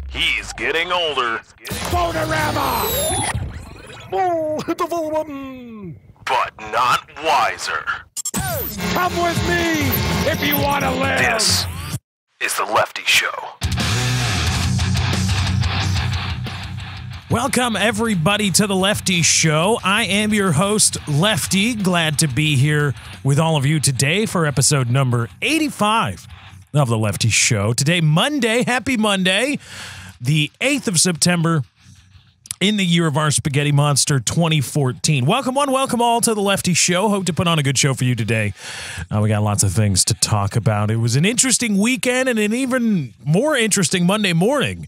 He's getting older. Bonerama! Oh, hit the follow button! But not wiser. Come with me if you want to live! This is The Lefty Show. Welcome, everybody, to The Lefty Show. I am your host, Lefty. Glad to be here with all of you today for episode number 85 of The Lefty Show. Today, Monday. Happy Monday, the 8th of September in the year of our spaghetti monster 2014. Welcome one, welcome all to The Lefty Show. Hope to put on a good show for you today. We got lots of things to talk about. It was an interesting weekend and an even more interesting Monday morning.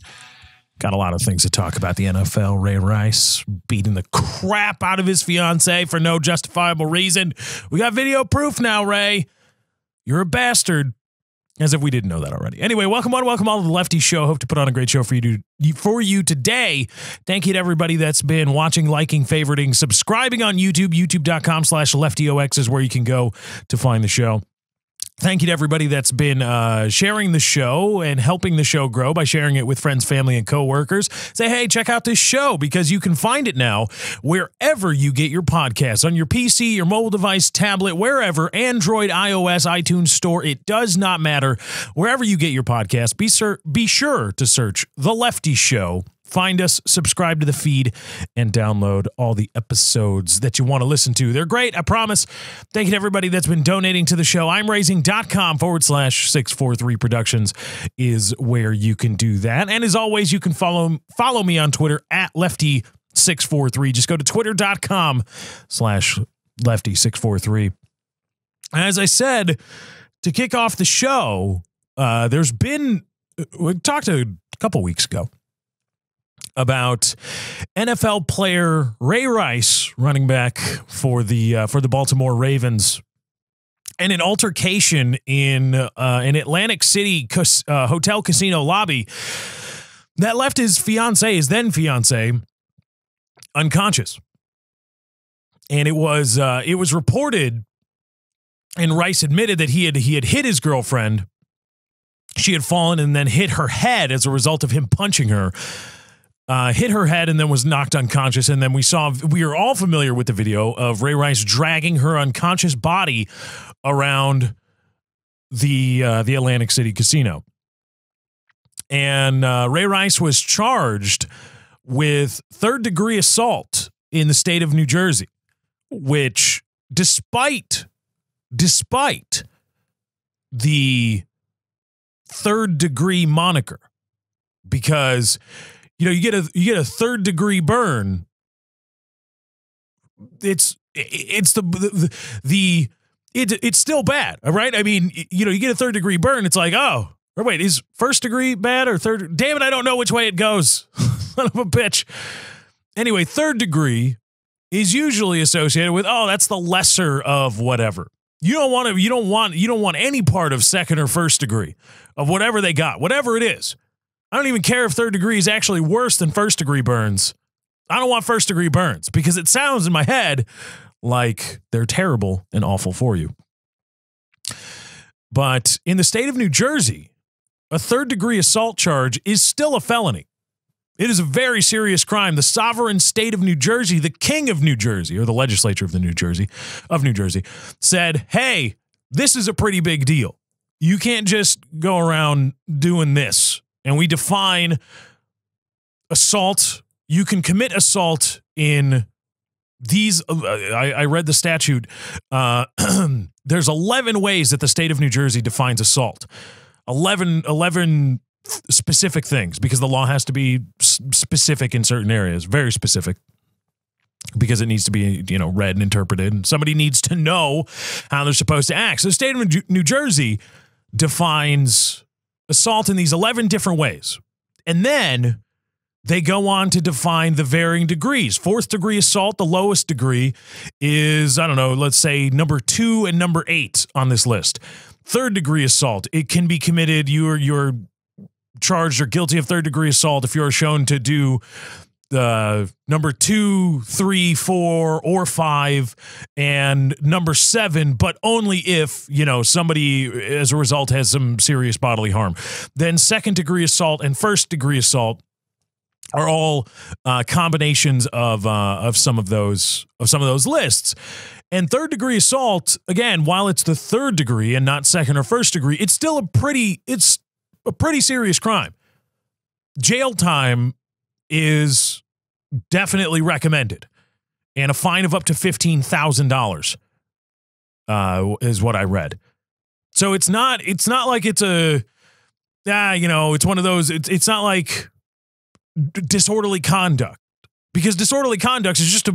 Got a lot of things to talk about. The NFL, Ray Rice beating the crap out of his fiancee for no justifiable reason. We got video proof now, Ray. You're a bastard. As if we didn't know that already. Anyway, welcome on, welcome all to The Lefty Show. Hope to put on a great show for you today. Thank you to everybody that's been watching, liking, favoriting, subscribing on YouTube. YouTube.com/LeftyOX is where you can go to find the show. Thank you to everybody that's been sharing the show and helping the show grow by sharing it with friends, family, and coworkers. Say, hey, check out this show, because you can find it now wherever you get your podcasts, on your PC, your mobile device, tablet, wherever, Android, iOS, iTunes Store. It does not matter. Wherever you get your podcast, be sure to search The Lefty Show. Find us, subscribe to the feed, and download all the episodes that you want to listen to. They're great, I promise. Thank you to everybody that's been donating to the show. I'mRaising.com/643 Productions is where you can do that. And as always, you can follow me on Twitter at Lefty643. Just go to twitter.com/Lefty643. As I said, to kick off the show, we talked a couple weeks ago about NFL player Ray Rice, running back for the Baltimore Ravens, and an altercation in an Atlantic City hotel casino lobby that left his then fiance, unconscious. And it was reported, and Rice admitted that he had hit his girlfriend. She had fallen and then hit her head as a result of him punching her. Hit her head and then was knocked unconscious. And then we are all familiar with the video of Ray Rice dragging her unconscious body around the Atlantic City casino. And Ray Rice was charged with third-degree assault in the state of New Jersey, which, despite the third-degree moniker, because you get a third-degree burn. It's still bad, all right? I mean, you get a third-degree burn. It's like, oh, or wait, is first-degree bad or third? Damn it, I don't know which way it goes. Son of a bitch. Anyway, third degree is usually associated with, oh, that's the lesser of whatever. You don't want any part of second or first degree of whatever they got, whatever it is. I don't even care if third degree is actually worse than first degree burns. I don't want first degree burns because it sounds in my head like they're terrible and awful for you. But in the state of New Jersey, a third degree assault charge is still a felony. It is a very serious crime. The sovereign state of New Jersey, the king of New Jersey, or the legislature of New Jersey, said, hey, this is a pretty big deal. You can't just go around doing this. And we define assault. You can commit assault in these. I read the statute. There's 11 ways that the state of New Jersey defines assault. 11 specific things, because the law has to be specific in certain areas, very specific, because it needs to be, read and interpreted. And somebody needs to know how they're supposed to act. So the state of New Jersey defines assault in these 11 different ways. And then they go on to define the varying degrees. Fourth degree assault, the lowest degree, is, let's say number 2 and number 8 on this list. Third degree assault, it can be committed, you're charged or guilty of third degree assault if you're shown to do number 2, 3, 4, or 5, and number 7, but only if, somebody as a result has some serious bodily harm. Then second-degree assault and first-degree assault are all combinations of some of those lists. And third-degree assault, again, while it's the third degree and not second or first degree, it's still a pretty serious crime. Jail time is definitely recommended, and a fine of up to $15,000 is what I read. So it's not like it's it's one of those. It's not like disorderly conduct, because disorderly conduct is just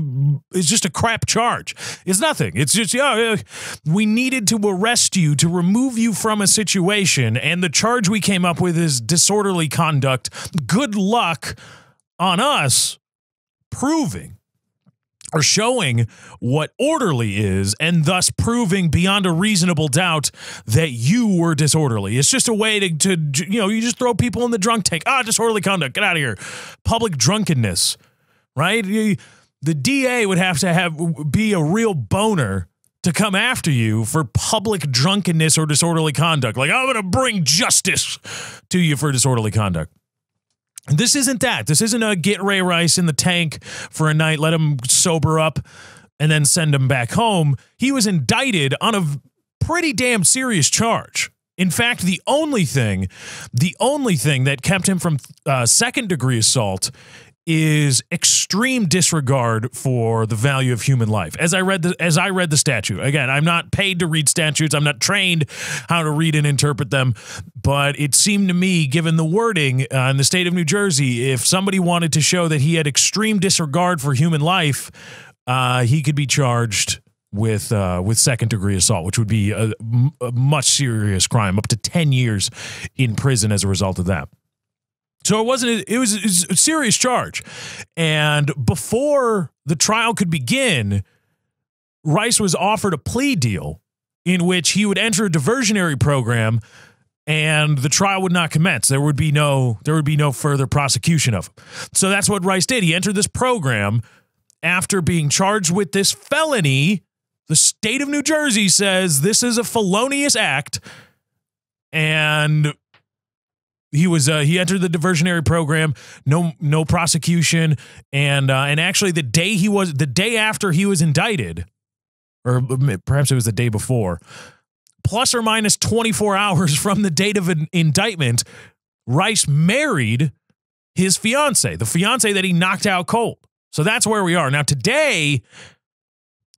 a crap charge. It's nothing. It's just we needed to arrest you to remove you from a situation, and the charge we came up with is disorderly conduct. Good luck on us proving or showing what orderly is, and thus proving beyond a reasonable doubt that you were disorderly. It's just a way to you just throw people in the drunk tank. Disorderly conduct. Get out of here. Public drunkenness. Right? The DA would have to be a real boner to come after you for public drunkenness or disorderly conduct. Like, I'm going to bring justice to you for disorderly conduct. This isn't that. This isn't a get Ray Rice in the tank for a night, let him sober up, and then send him back home. He was indicted on a pretty damn serious charge. In fact, the only thing that kept him from second-degree assault is extreme disregard for the value of human life. As I read the statute, again, I'm not paid to read statutes. I'm not trained how to read and interpret them, but it seemed to me, given the wording in the state of New Jersey, if somebody wanted to show that he had extreme disregard for human life, he could be charged with second-degree assault, which would be a much serious crime, up to 10 years in prison as a result of that. So it was a serious charge. And before the trial could begin, Rice was offered a plea deal in which he would enter a diversionary program and the trial would not commence. There would be no further prosecution of him. So that's what Rice did. He entered this program after being charged with this felony. The state of New Jersey says this is a felonious act, and he entered the diversionary program, no prosecution, and actually the day after he was indicted, or perhaps it was the day before, plus or minus 24 hours from the date of an indictment, Rice married his fiance, the fiance that he knocked out cold. So that's where we are now. Today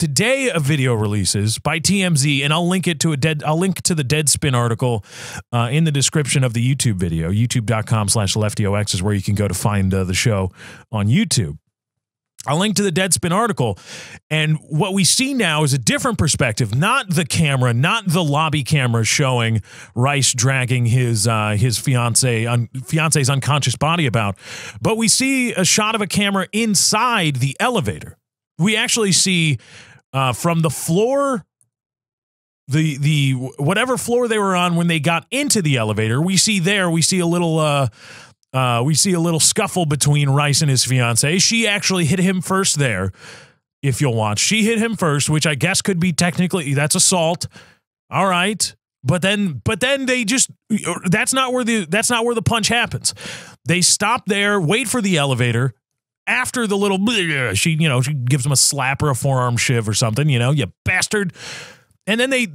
a video releases by TMZ, and I'll link to the Deadspin article in the description of the YouTube video. YouTube.com/LeftyOX is where you can go to find the show on YouTube. I'll link to the Deadspin article, and what we see now is a different perspective. Not the camera, not the lobby camera showing Rice dragging his fiance's unconscious body about, but we see a shot of a camera inside the elevator. We actually see from the floor, the whatever floor they were on when they got into the elevator, we see a little scuffle between Rice and his fiance. She actually hit him first there. If you'll watch, she hit him first, which I guess could be technically, that's assault. All right. But then they just, that's not where the punch happens. They stop there, wait for the elevator. After the little, she gives him a slap or a forearm shiv or something, you bastard. And then they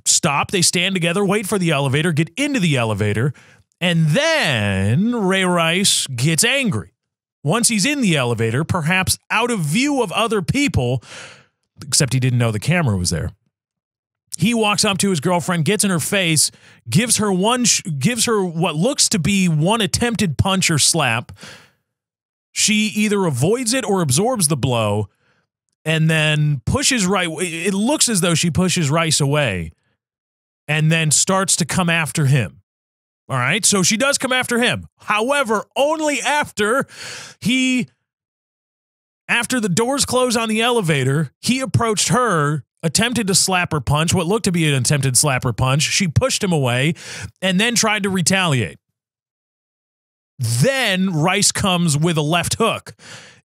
stop, they stand together, wait for the elevator, get into the elevator, and then Ray Rice gets angry. Once he's in the elevator, perhaps out of view of other people, except he didn't know the camera was there, he walks up to his girlfriend, gets in her face, gives her what looks to be one attempted punch or slap. She either avoids it or absorbs the blow, and then pushes Rice. It looks as though she pushes Rice away and then starts to come after him. All right, so she does come after him. However, only after the doors close on the elevator, he approached her, attempted to slap or punch, what looked to be an attempted slap or punch. She pushed him away and then tried to retaliate. Then Rice comes with a left hook,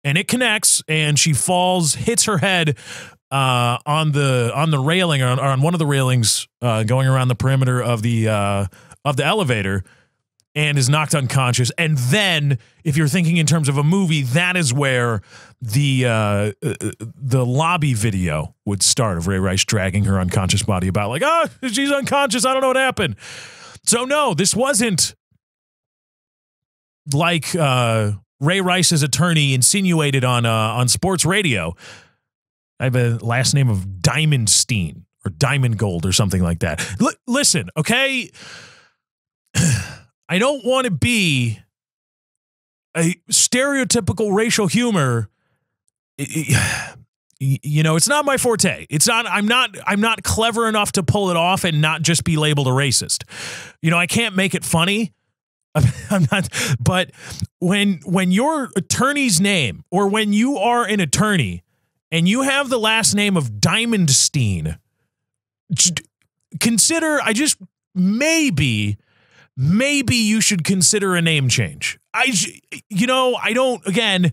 and it connects, and she falls, hits her head on the railing, or on one of the railings going around the perimeter of the elevator, and is knocked unconscious. And then, if you're thinking in terms of a movie, that is where the lobby video would start of Ray Rice dragging her unconscious body about, like, oh, she's unconscious, I don't know what happened. So no, this wasn't like Ray Rice's attorney insinuated on sports radio. I have a last name of Diamondstein or Diamond Gold or something like that. Listen, okay? I don't want to be a stereotypical racial humor. You know, it's not my forte. It's not. I'm not clever enough to pull it off and not just be labeled a racist. You know, I can't make it funny. I'm not. But when your attorney's name, or when you are an attorney and you have the last name of Diamondstein, consider. Maybe you should consider a name change. I don't. Again,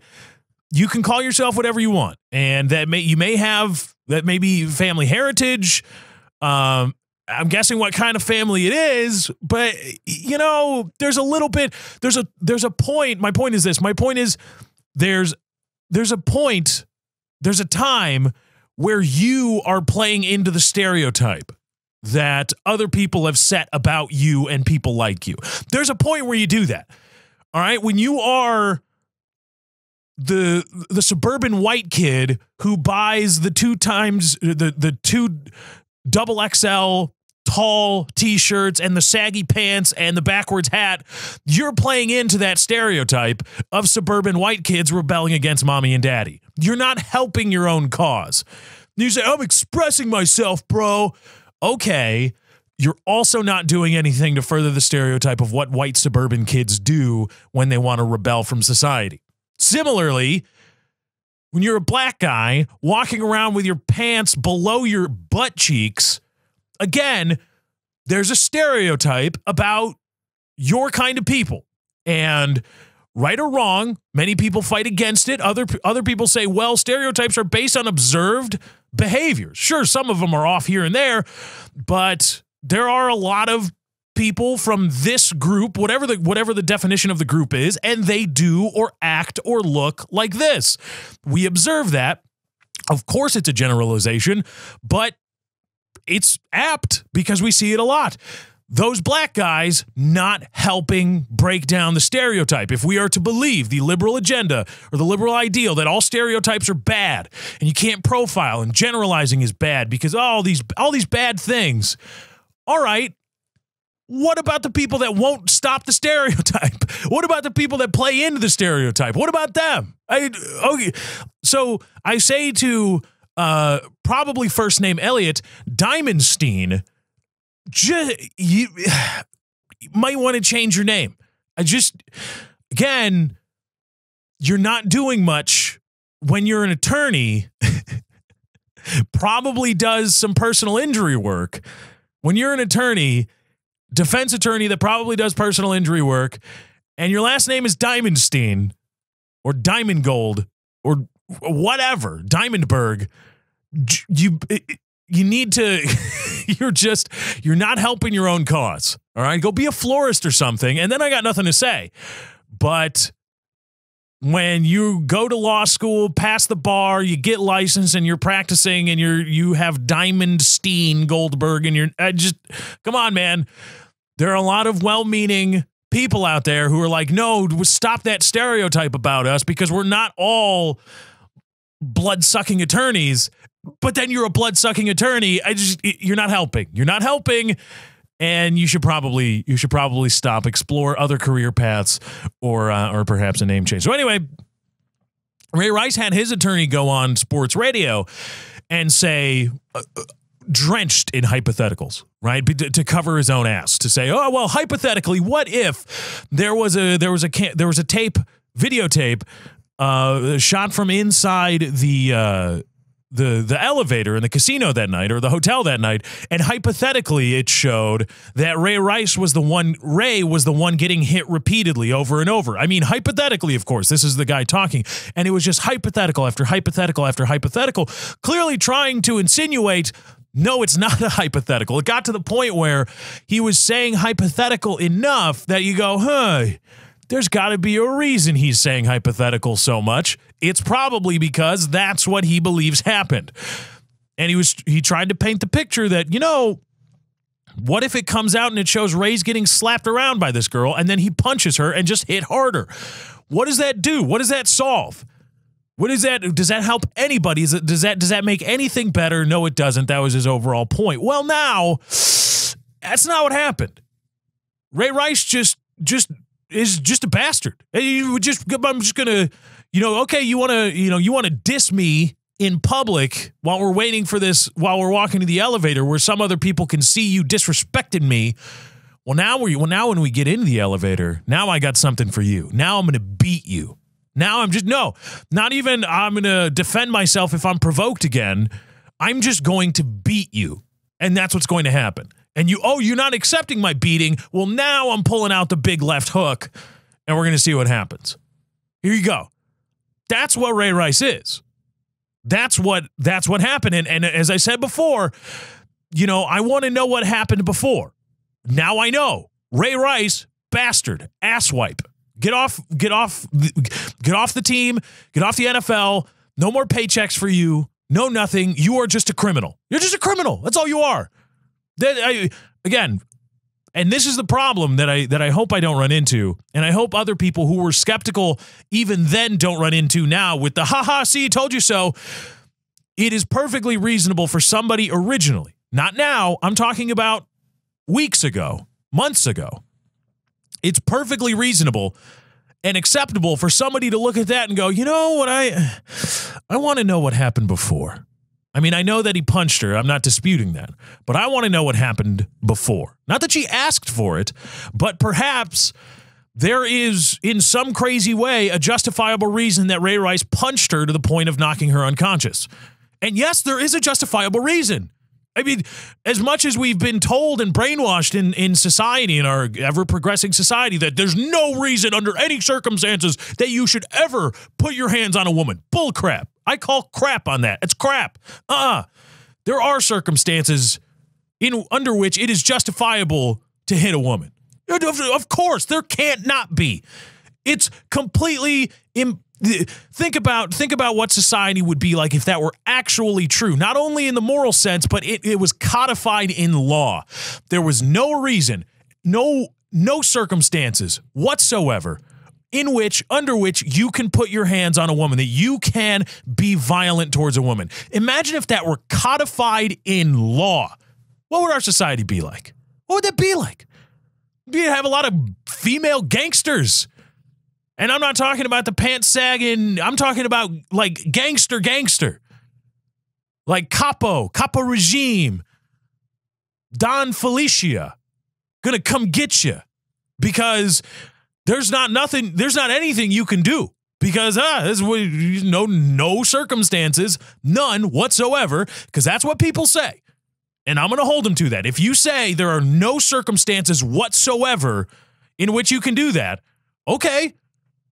you can call yourself whatever you want, and that may be family heritage. I'm guessing what kind of family it is, but you know, there's a point. My point is this. My point is there's a point. There's a time where you are playing into the stereotype that other people have set about you and people like you. There's a point where you do that. All right. When you are the suburban white kid who buys the two double XL tall t-shirts and the saggy pants and the backwards hat, you're playing into that stereotype of suburban white kids rebelling against mommy and daddy. You're not helping your own cause. You say, I'm expressing myself, bro. Okay. You're also not doing anything to further the stereotype of what white suburban kids do when they want to rebel from society. Similarly, when you're a black guy walking around with your pants below your butt cheeks, again, there's a stereotype about your kind of people. And right or wrong, many people fight against it. Other people say, well, stereotypes are based on observed behaviors. Sure, some of them are off here and there, but there are a lot of people from this group, whatever the definition of the group is, and they do or act or look like this. We observe that. Of course, it's a generalization, but it's apt because we see it a lot. Those black guys not helping break down the stereotype. If we are to believe the liberal agenda or the liberal ideal that all stereotypes are bad and you can't profile and generalizing is bad because all these bad things. All right. What about the people that won't stop the stereotype? What about the people that play into the stereotype? What about them? Okay. So I say to probably first name Elliot, Diamondstein, you might want to change your name. Again, you're not doing much when you're an attorney, probably does some personal injury work. When you're an attorney, defense attorney that probably does personal injury work, and your last name is Diamondstein or Diamond Gold or whatever, Diamondberg, you need to, you're not helping your own cause. All right. Go be a florist or something. And then I got nothing to say. But when you go to law school, pass the bar, you get licensed and you're practicing and you have Diamondstein Goldberg and come on, man. There are a lot of well-meaning people out there who are like, no, stop that stereotype about us because we're not all blood-sucking attorneys. But then you're a blood-sucking attorney. You're not helping. You're not helping, and you should probably stop, explore other career paths, or perhaps a name change. So anyway, Ray Rice had his attorney go on sports radio and say, drenched in hypotheticals, right, to cover his own ass, to say, oh well, hypothetically, what if there was a videotape shot from inside the elevator in the casino that night or the hotel that night, and hypothetically it showed that Ray was the one getting hit repeatedly over and over. I mean, hypothetically, of course, this is the guy talking, and it was just hypothetical after hypothetical after hypothetical, clearly trying to insinuate, no, it's not a hypothetical. It got to the point where he was saying hypothetical enough that you go, there's got to be a reason he's saying hypothetical so much. It's probably because that's what he believes happened. And he tried to paint the picture that, what if it comes out and it shows Ray's getting slapped around by this girl and then he punches her and just hit harder? What does that do? What does that solve? What is that? Does that help anybody? Does that make anything better? No, it doesn't. That was his overall point. Well, now that's not what happened. Ray Rice is just a bastard. I'm just gonna, okay, you want to diss me in public while we're waiting for this, while we're walking to the elevator where some other people can see you disrespecting me. Well, now when we get into the elevator, now I got something for you. Now I'm gonna beat you. Now not even I'm going to defend myself if I'm provoked again. I'm just going to beat you. And that's what's going to happen. And you're not accepting my beating. Well, now I'm pulling out the big left hook and we're going to see what happens. Here you go. That's what Ray Rice is. That's what happened. And as I said before, I want to know what happened before. Now I know. Ray Rice, bastard, asswipe. Get off the team, get off the NFL, no more paychecks for you, no nothing. You are just a criminal. You're just a criminal. That's all you are. Again, and this is the problem that I hope I don't run into, and I hope other people who were skeptical even then don't run into now with the haha, see, told you so. It is perfectly reasonable for somebody originally, not now, I'm talking about weeks ago, months ago. It's perfectly reasonable and acceptable for somebody to look at that and go, you know what, I want to know what happened before. I mean, I know that he punched her. I'm not disputing that. But I want to know what happened before. Not that she asked for it, but perhaps there is, in some crazy way, a justifiable reason that Ray Rice punched her to the point of knocking her unconscious. And yes, there is a justifiable reason. I mean, as much as we've been told and brainwashed in society, in our ever-progressing society, that there's no reason under any circumstances that you should ever put your hands on a woman. Bull crap. I call crap on that. It's crap. There are circumstances under which it is justifiable to hit a woman. Of course, there can't not be. It's completely Think about what society would be like if that were actually true, not only in the moral sense, but it was codified in law. There was no reason, no circumstances whatsoever under which you can put your hands on a woman, that you can be violent towards a woman. Imagine if that were codified in law. What would our society be like? What would that be like? We'd have a lot of female gangsters. And I'm not talking about the pants sagging. I'm talking about like gangster. Like Capo Regime, Don Felicia, gonna come get you because there's not anything you can do because there's no circumstances, none whatsoever, because that's what people say. And I'm gonna hold them to that. If you say there are no circumstances whatsoever in which you can do that, okay.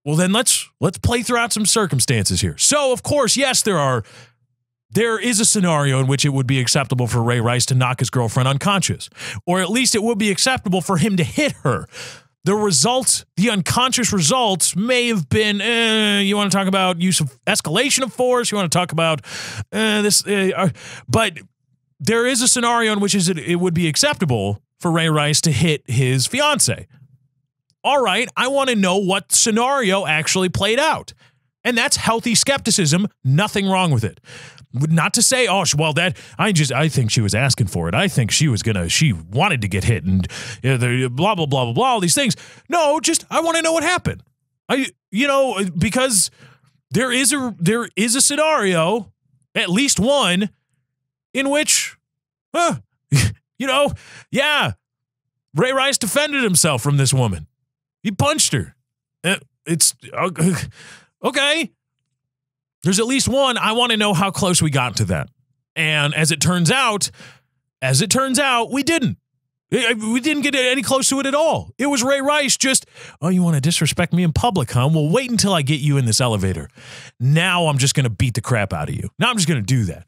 Well, then let's play throughout some circumstances here. So, of course, yes, there is a scenario in which it would be acceptable for Ray Rice to knock his girlfriend unconscious, or at least it would be acceptable for him to hit her. The unconscious results may have been, you want to talk about use of escalation of force, you want to talk about but there is a scenario in which it would be acceptable for Ray Rice to hit his fiancee. All right, I want to know what scenario actually played out. And that's healthy skepticism, nothing wrong with it. Not to say, I think she was asking for it. I think she wanted to get hit and blah, blah, blah, blah, blah, all these things. No, I want to know what happened. Because there is a scenario, at least one, in which, Ray Rice defended himself from this woman. He punched her. It's okay. There's at least one. I want to know how close we got to that. And as it turns out, we didn't. We didn't get any close to it at all. It was Ray Rice just, oh, you want to disrespect me in public, huh? Well, wait until I get you in this elevator. Now I'm just going to beat the crap out of you. Now I'm just going to do that.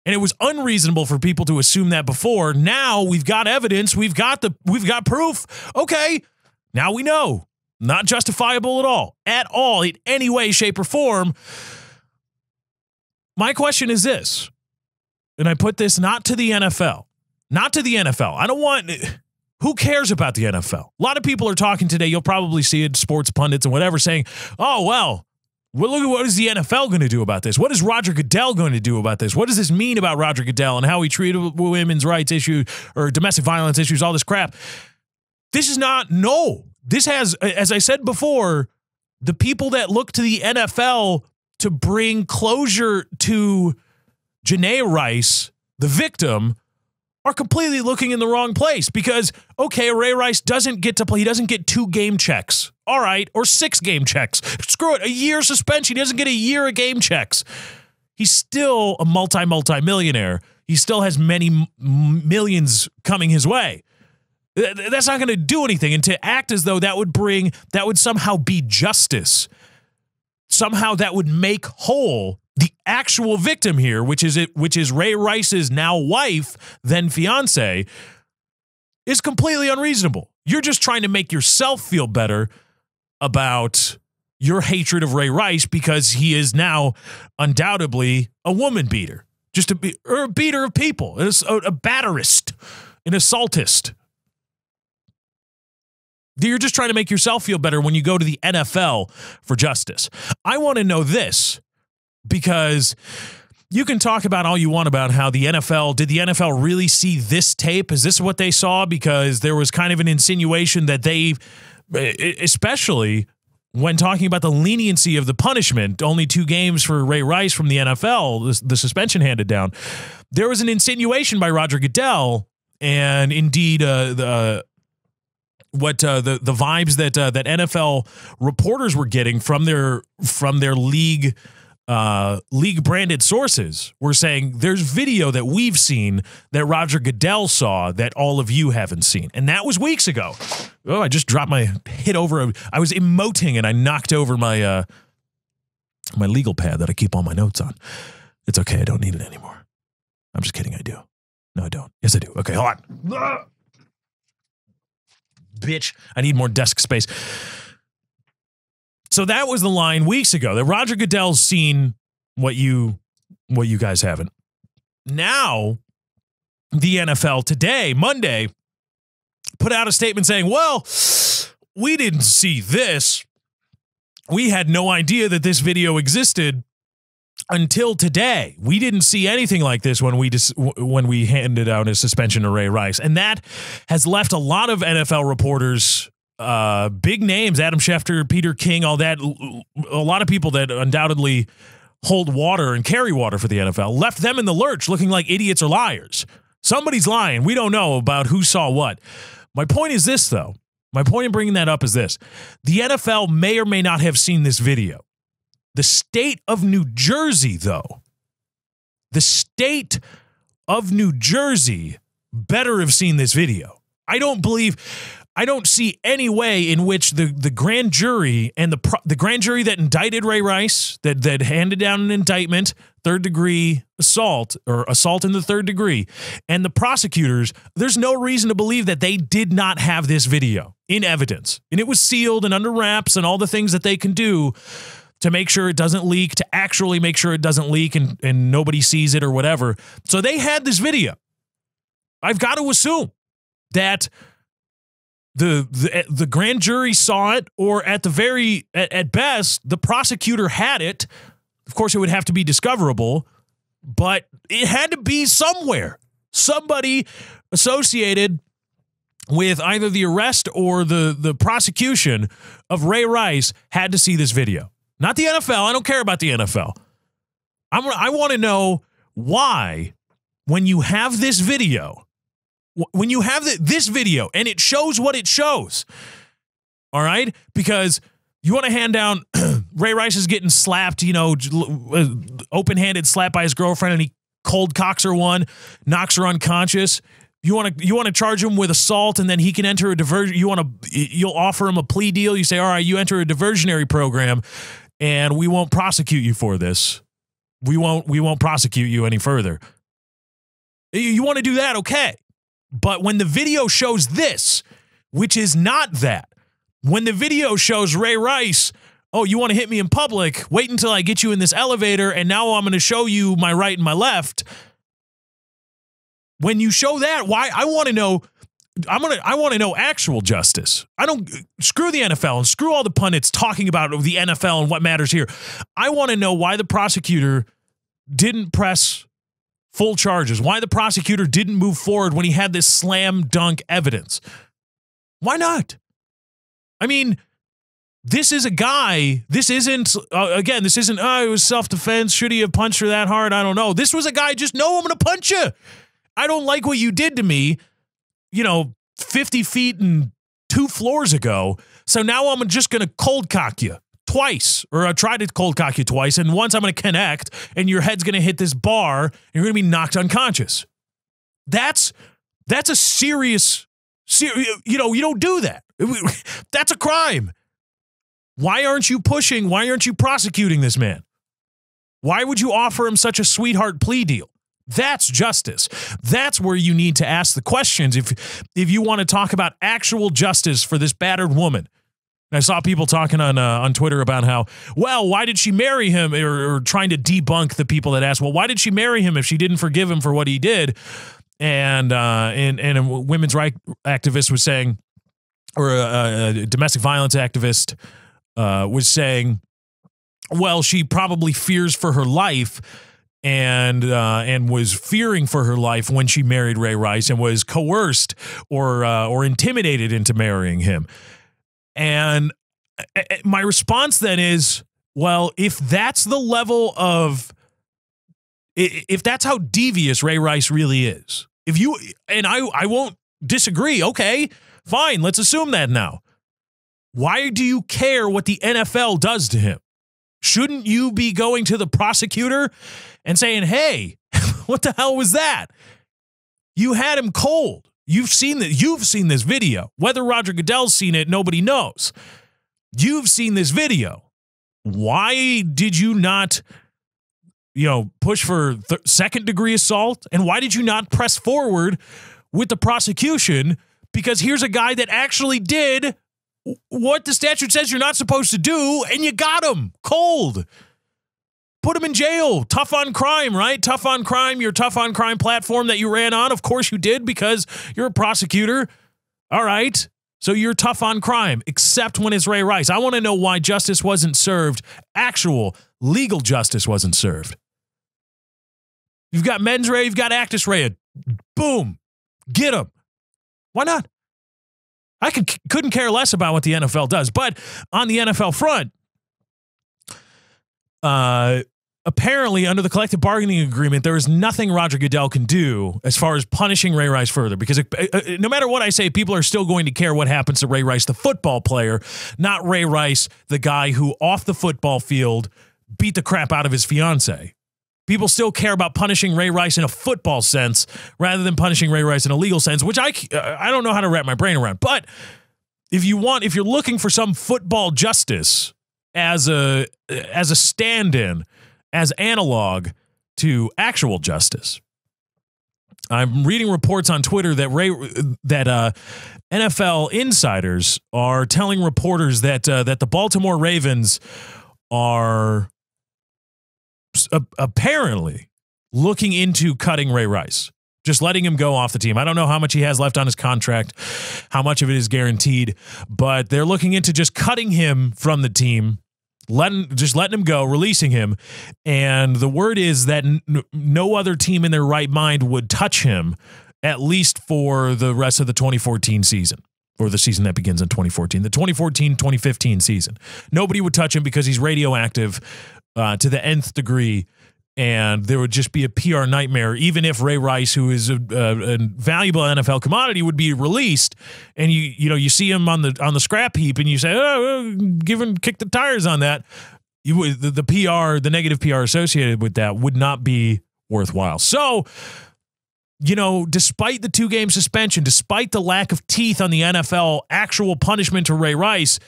And it was unreasonable for people to assume that before. Now we've got evidence. We've got proof. Okay, now we know. Not justifiable at all, in any way, shape, or form. My question is this, and I put this not to the NFL. I don't want, who cares about the NFL? A lot of people are talking today, you'll probably see it, sports pundits and whatever, saying, oh, well, look at what is the NFL going to do about this? What is Roger Goodell going to do about this? What does this mean about Roger Goodell and how he treated women's rights issues or domestic violence issues, all this crap? This is not, no. This has, as I said before, the people that look to the NFL to bring closure to Janae Rice, the victim, are completely looking in the wrong place because, okay, Ray Rice doesn't get to play. He doesn't get 2 game checks. All right. Or 6 game checks. Screw it. A year suspension. He doesn't get a year of game checks. He's still a multi-millionaire. He still has many millions coming his way. That's not going to do anything. And to act as though that would somehow be justice. Somehow that would make whole the actual victim here, which is Ray Rice's now wife, then fiance, is completely unreasonable. You're just trying to make yourself feel better about your hatred of Ray Rice because he is now undoubtedly a woman beater, or a beater of people, a batterist, an assaultist. You're just trying to make yourself feel better when you go to the NFL for justice. I want to know this. Because you can talk about all you want about how did the NFL really see this tape? Is this what they saw? Because there was kind of an insinuation that they, especially when talking about the leniency of the punishment, only 2 games for Ray Rice from the NFL, the suspension handed down. There was an insinuation by Roger Goodell, and indeed the vibes that NFL reporters were getting from their league branded sources were saying there's video that we've seen that Roger Goodell saw that all of you haven't seen. And that was weeks ago. Oh, I just dropped I was emoting and I knocked over my legal pad that I keep all my notes on. It's okay. I don't need it anymore. I'm just kidding. I do. No, I don't. Yes, I do. Okay, hold on. Bitch. I need more desk space. So that was the line weeks ago that Roger Goodell's seen what you guys haven't. Now, the NFL today, Monday, put out a statement saying, well, we didn't see this. We had no idea that this video existed until today. We didn't see anything like this when we handed out a suspension to Ray Rice. And that has left a lot of NFL reporters, big names, Adam Schefter, Peter King, all that, a lot of people that undoubtedly hold water and carry water for the NFL, left them in the lurch looking like idiots or liars. Somebody's lying. We don't know about who saw what. My point is this, though. My point in bringing that up is this. The NFL may or may not have seen this video. The state of New Jersey, though, the state of New Jersey better have seen this video. I don't see any way in which the grand jury and the grand jury that indicted Ray Rice, that handed down an indictment, 3rd-degree assault or assault in the 3rd degree, and the prosecutors, there's no reason to believe that they did not have this video in evidence. And it was sealed and under wraps and all the things that they can do to make sure it doesn't leak, to actually make sure it doesn't leak and nobody sees it or whatever. So they had this video. I've got to assume that the grand jury saw it, or at best, the prosecutor had it. Of course, it would have to be discoverable, but it had to be somewhere. Somebody associated with either the arrest or the prosecution of Ray Rice had to see this video. Not the NFL. I don't care about the NFL. I want to know why, when you have this video, this video and it shows what it shows, all right? Because you want to hand down Ray Rice is getting slapped, open-handed slap by his girlfriend, and he cold cocks her one, knocks her unconscious. You want to charge him with assault, and then he can enter a diversion. You'll offer him a plea deal. You say, all right, you enter a diversionary program, and we won't prosecute you for this. We won't prosecute you any further. You want to do that, okay? But when the video shows this, which is not that, when the video shows Ray Rice, oh, you want to hit me in public? Wait until I get you in this elevator, and now I'm going to show you my right and my left. When you show that, why? I want to know. I want to know actual justice. I don't screw the NFL and screw all the pundits talking about the NFL and what matters here. I want to know why the prosecutor didn't press full charges. Why the prosecutor didn't move forward when he had this slam dunk evidence. Why not? I mean, this is a guy. This isn't it was self-defense. Should he have punched her that hard? I don't know. This was a guy, just know I'm going to punch you. I don't like what you did to me, 50 feet and 2 floors ago. So now I'm just going to cold cock you twice, or I tried to cold cock you twice. And once I'm going to connect and your head's going to hit this bar. And you're going to be knocked unconscious. That's a serious, you don't do that. That's a crime. Why aren't you pushing? Why aren't you prosecuting this man? Why would you offer him such a sweetheart plea deal? That's justice. That's where you need to ask the questions if you want to talk about actual justice for this battered woman. And I saw people talking on Twitter about how, well, why did she marry him, or trying to debunk the people that asked, well, why did she marry him if she didn't forgive him for what he did? And a women's rights activist was saying, or a domestic violence activist was saying, well, she probably fears for her life. And was fearing for her life when she married Ray Rice and was coerced or intimidated into marrying him. And my response then is, well, if that's the level of, if that's how devious Ray Rice really is, I won't disagree. Okay, fine. Let's assume that now. Why do you care what the NFL does to him? Shouldn't you be going to the prosecutor and saying, hey, what the hell was that? You had him cold. You've seen this video. Whether Roger Goodell's seen it, nobody knows. You've seen this video. Why did you not, push for second-degree assault? And why did you not press forward with the prosecution? Because here's a guy that actually did what the statute says you're not supposed to do, and you got him cold. Put him in jail. Tough on crime, right? Tough on crime, your tough on crime platform that you ran on. Of course you did, because you're a prosecutor. All right. So you're tough on crime, except when it's Ray Rice. I want to know why justice wasn't served. Actual legal justice wasn't served. You've got mens rea, you've got actus rea. Boom. Get him. Why not? I couldn't care less about what the NFL does. But on the NFL front, apparently under the collective bargaining agreement, there is nothing Roger Goodell can do as far as punishing Ray Rice further, because no matter what I say, people are still going to care what happens to Ray Rice, the football player, not Ray Rice, the guy who off the football field beat the crap out of his fiancee. People still care about punishing Ray Rice in a football sense rather than punishing Ray Rice in a legal sense, which I don't know how to wrap my brain around. But if you're looking for some football justice as a stand-in, as analog to actual justice, I'm reading reports on Twitter that NFL insiders are telling reporters that the Baltimore Ravens are apparently looking into cutting Ray Rice, just letting him go off the team. I don't know how much he has left on his contract, how much of it is guaranteed, but they're looking into just cutting him from the team, letting him go, releasing him. And the word is that no other team in their right mind would touch him, at least for the rest of the 2014 season, or the season that begins in 2014, the 2014-2015 season. Nobody would touch him because he's radioactive to the nth degree, and there would just be a PR nightmare, even if Ray Rice, who is a valuable NFL commodity, would be released, and you see him on the scrap heap, and you say, oh, kick the tires on that. the PR, the negative PR associated with that would not be worthwhile. So, despite the 2-game suspension, despite the lack of teeth on the NFL actual punishment to Ray Rice,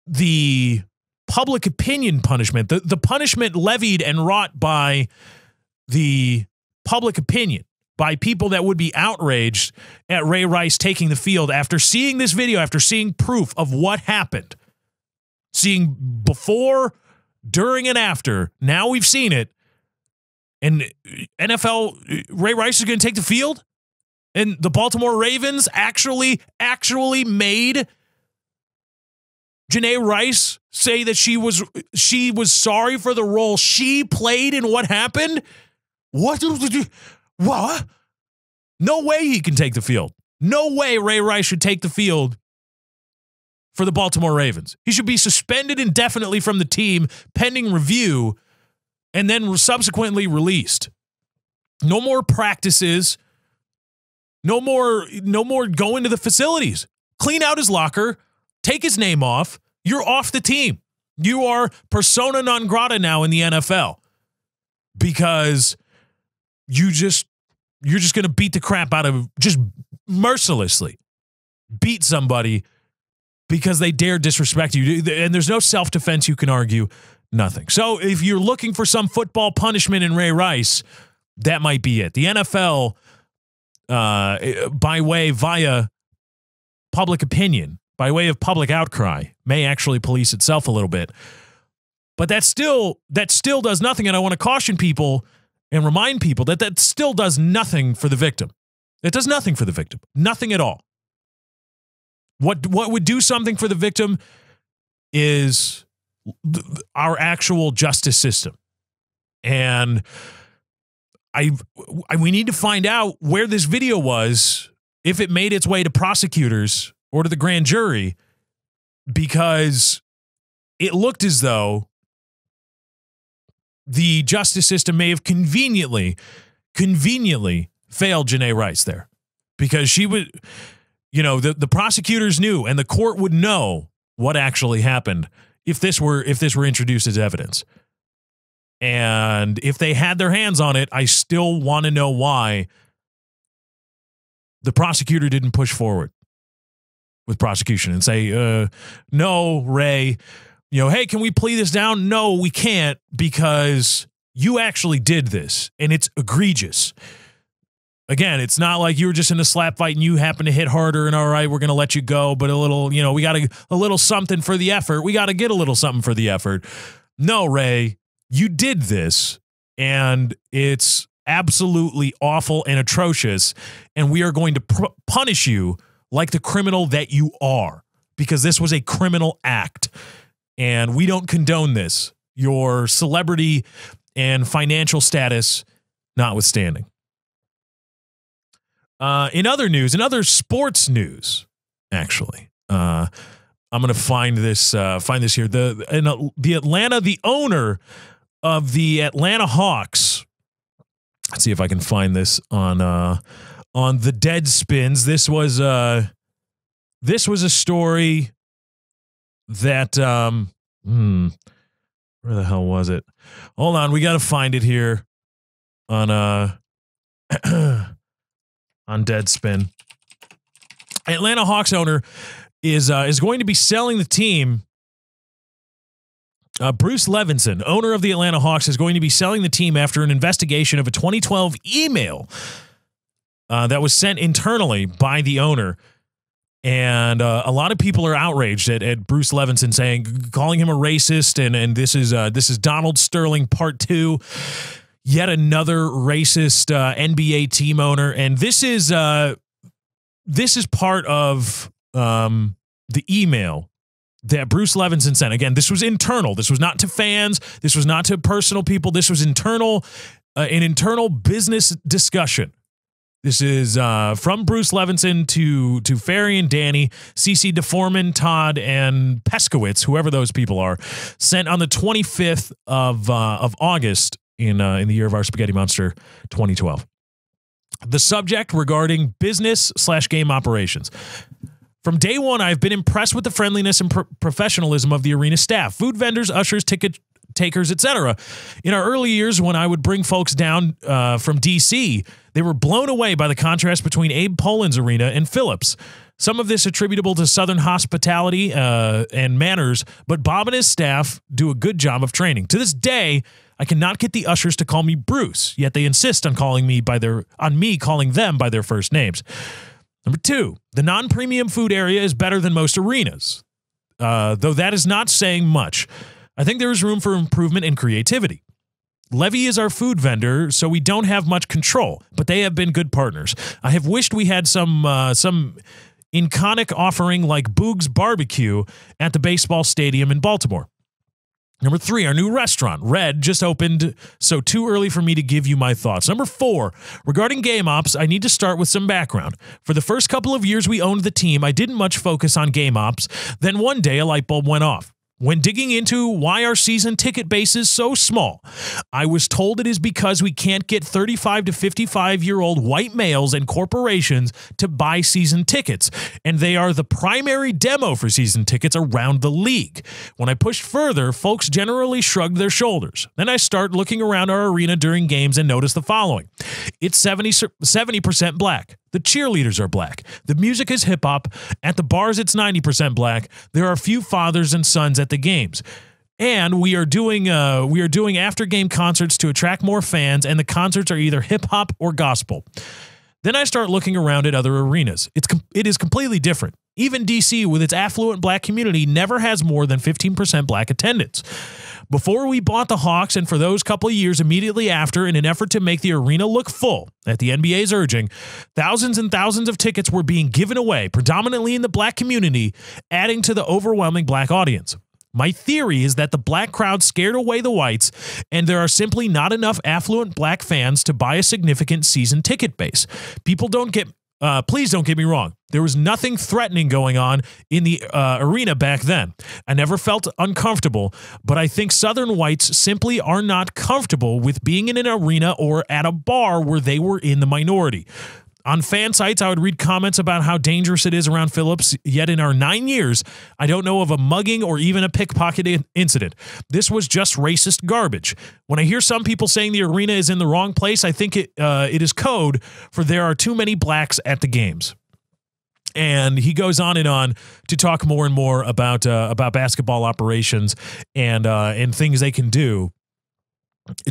the public opinion punishment, the punishment levied and wrought by the public opinion, by people that would be outraged at Ray Rice taking the field after seeing this video, after seeing proof of what happened, seeing before, during, and after. Now we've seen it. And NFL, Ray Rice is going to take the field? And the Baltimore Ravens actually made Janae Rice say that she was sorry for the role she played in what happened? What? No way he can take the field. No way Ray Rice should take the field for the Baltimore Ravens. He should be suspended indefinitely from the team pending review and then subsequently released. No more practices. No more going to the facilities. Clean out his locker. Take his name off. You're off the team. You are persona non grata now in the NFL because you're just going to beat the crap out of, just mercilessly beat somebody because they dare disrespect you. And there's no self-defense you can argue, nothing. So if you're looking for some football punishment in Ray Rice, that might be it. The NFL, via public opinion, by way of public outcry, may actually police itself a little bit. But that still does nothing, and I want to caution people and remind people that still does nothing for the victim. It does nothing for the victim. Nothing at all. What would do something for the victim is our actual justice system. And we need to find out where this video was, if it made its way to prosecutors or to the grand jury, because it looked as though the justice system may have conveniently failed Janae Rice there, because she would, the prosecutors knew and the court would know what actually happened if this were introduced as evidence. And if they had their hands on it, I still want to know why the prosecutor didn't push forward with prosecution and say, no, Ray, hey, can we plea this down? No, we can't, because you actually did this and it's egregious. Again, it's not like you were just in a slap fight and you happen to hit harder and all right, we're going to let you go, but a little, we got a little something for the effort. We got to get a little something for the effort. No, Ray, you did this and it's absolutely awful and atrocious, and we are going to punish you like the criminal that you are, because this was a criminal act and we don't condone this, your celebrity and financial status notwithstanding. In other news, in other sports news, actually, I'm going to find this here. The owner of the Atlanta Hawks. Let's see if I can find this on the Deadspins. This was a story that where the hell was it? Hold on, we got to find it here on on Deadspin. Atlanta Hawks owner is going to be selling the team. Bruce Levinson, owner of the Atlanta Hawks, is going to be selling the team after an investigation of a 2012 email that was sent internally by the owner. And a lot of people are outraged at Bruce Levinson, calling him a racist, and this is Donald Sterling Part 2, yet another racist NBA team owner. And this is part of the email that Bruce Levinson sent. Again, this was internal. This was not to fans. This was not to personal people. This was internal, an internal business discussion. This is from Bruce Levinson to Ferry and Danny, CC DeForman, Todd, and Peskowitz, whoever those people are, sent on the 25th of August in the year of our Spaghetti Monster 2012. The subject regarding business/game operations. From day one, I've been impressed with the friendliness and professionalism of the arena staff, food vendors, ushers, ticket takers, etc. In our early years, when I would bring folks down from D.C., they were blown away by the contrast between Abe Poland's arena and Phillips. Some of this attributable to Southern hospitality and manners, but Bob and his staff do a good job of training. To this day, I cannot get the ushers to call me Bruce, yet they insist on calling me calling them by their first names. Number 2, the non-premium food area is better than most arenas, though that is not saying much. I think there is room for improvement and creativity. Levy is our food vendor, so we don't have much control, but they have been good partners. I have wished we had some iconic offering like Boog's Barbecue at the baseball stadium in Baltimore. Number 3, our new restaurant, Red, just opened, so too early for me to give you my thoughts. Number 4, regarding game ops, I need to start with some background. For the first couple of years we owned the team, I didn't much focus on game ops. Then one day a light bulb went off. When digging into why our season ticket base is so small, I was told it is because we can't get 35 to 55-year-old white males and corporations to buy season tickets, and they are the primary demo for season tickets around the league. When I pushed further, folks generally shrugged their shoulders. Then I start looking around our arena during games and notice the following. It's 70% black. The cheerleaders are black. The music is hip-hop. At the bars, it's 90% black. There are a few fathers and sons at the games. And we are doing after-game concerts to attract more fans, and the concerts are either hip-hop or gospel. Then I start looking around at other arenas. It is completely different. Even D.C., with its affluent black community, never has more than 15% black attendance. Before we bought the Hawks, and for those couple of years immediately after, in an effort to make the arena look full, at the NBA's urging, thousands and thousands of tickets were being given away, predominantly in the black community, adding to the overwhelming black audience. My theory is that the black crowd scared away the whites, and there are simply not enough affluent black fans to buy a significant season ticket base. Please don't get me wrong. There was nothing threatening going on in the arena back then. I never felt uncomfortable, but I think Southern whites simply are not comfortable with being in an arena or at a bar where they were in the minority. On fan sites, I would read comments about how dangerous it is around Phillips, yet in our 9 years, I don't know of a mugging or even a pickpocket incident. This was just racist garbage. When I hear some people saying the arena is in the wrong place, I think it is code for there are too many blacks at the games. And he goes on to talk more and more about basketball operations and things they can do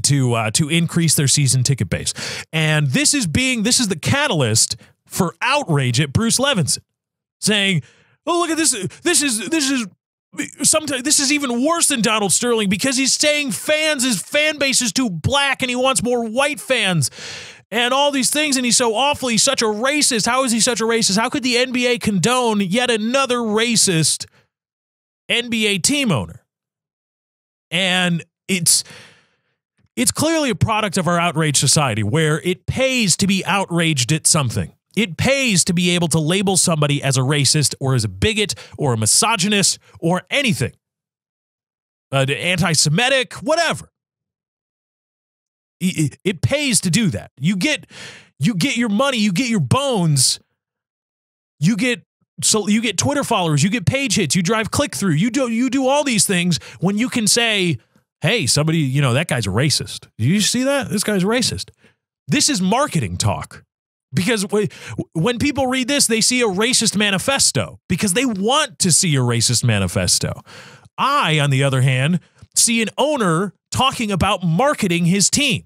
to increase their season ticket base. And this is the catalyst for outrage at Bruce Levinson, saying, "Oh, look at this. This is even worse than Donald Sterling because he's saying his fan base is too black and he wants more white fans and all these things, and he's such a racist. How is he such a racist? How could the NBA condone yet another racist NBA team owner?" And it's clearly a product of our outraged society where it pays to be outraged at something. It pays to be able to label somebody as a racist or as a bigot or a misogynist or anything. Anti-Semitic, whatever. It pays to do that. You get your money, you get your bones, you get Twitter followers, you get page hits, you drive click-through, you do all these things when you can say, hey, somebody, that guy's a racist. Do you see that? This guy's racist. This is marketing talk. Because when people read this, they see a racist manifesto because they want to see a racist manifesto. I, on the other hand, see an owner talking about marketing his team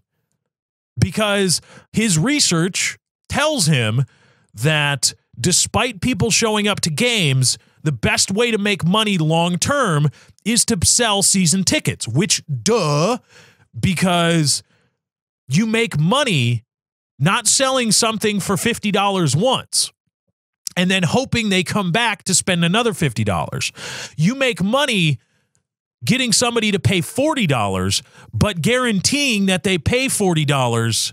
because his research tells him that despite people showing up to games, the best way to make money long-term is to sell season tickets, which, because you make money not selling something for $50 once and then hoping they come back to spend another $50. You make money getting somebody to pay $40, but guaranteeing that they pay $40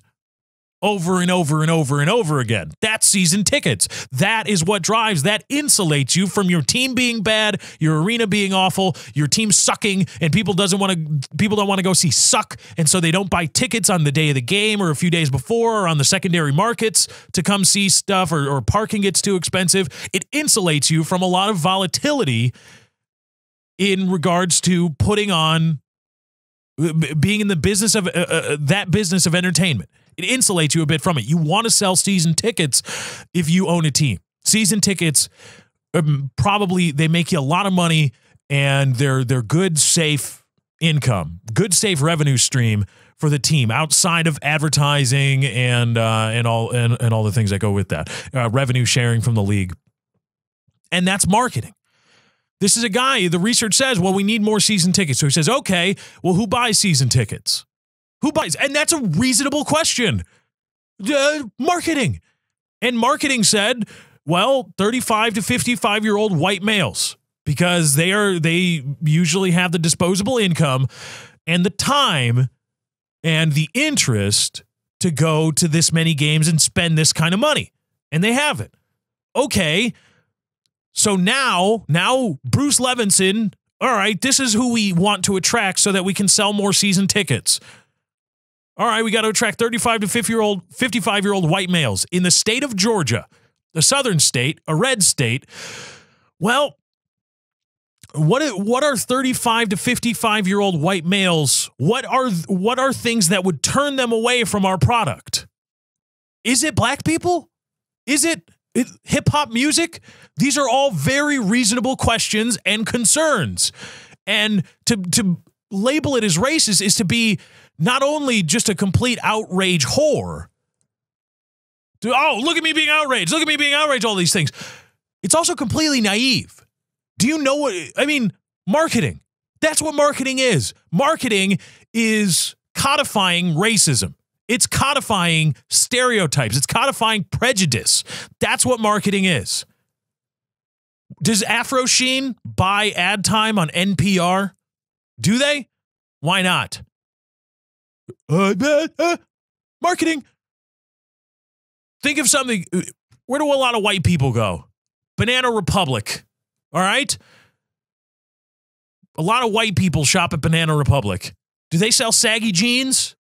over and over and over and over again. That's season tickets. That is what drives, that insulates you from your team being bad, your arena being awful, your team sucking, and people don't want to go see suck, and so they don't buy tickets on the day of the game or a few days before or on the secondary markets to come see stuff, or parking gets too expensive. It insulates you from a lot of volatility in regards to putting on, being in the business of that business of entertainment. It insulates you a bit from it. You want to sell season tickets if you own a team. Season tickets, probably they make you a lot of money, and they're good, safe income, good, safe revenue stream for the team outside of advertising and all the things that go with that, revenue sharing from the league, and that's marketing. This is a guy, the research says, well, we need more season tickets. So he says, okay, well, who buys season tickets? Who buys? And that's a reasonable question. Marketing. And marketing said, well, 35 to 55-year-old white males, because they usually have the disposable income and the time and the interest to go to this many games and spend this kind of money. And they have it. Okay. So now Bruce Levinson, all right, this is who we want to attract so that we can sell more season tickets. All right, we got to attract 35 to 55-year-old white males in the state of Georgia, a southern state, a red state. Well, what are 35 to 55-year-old white males? What are things that would turn them away from our product? Is it black people? Is it hip-hop music? These are all very reasonable questions and concerns. And to label it as racist is to be not only just a complete outrage whore. Look at me being outraged. Look at me being outraged, all these things. It's also completely naive. Do you know what, I mean, marketing. That's what marketing is. Marketing is codifying racism. It's codifying stereotypes. It's codifying prejudice. That's what marketing is. Does Afro Sheen buy ad time on NPR? Do they? Why not? Marketing. Think of something. Where do a lot of white people go? Banana Republic. All right? A lot of white people shop at Banana Republic. Do they sell saggy jeans?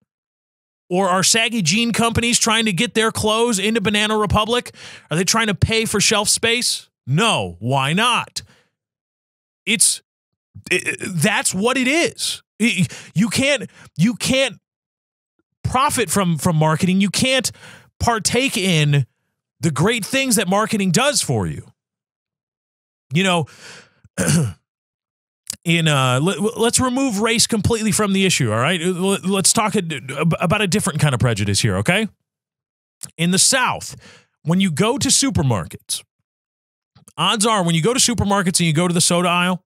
Or are saggy jean companies trying to get their clothes into Banana Republic? Are they trying to pay for shelf space? No. Why not? That's what it is. You can't profit from marketing. You can't partake in the great things that marketing does for you. You know, let's remove race completely from the issue, all right? Let's talk about a different kind of prejudice here, okay? In the South, when you go to supermarkets, odds are when you go to supermarkets and you go to the soda aisle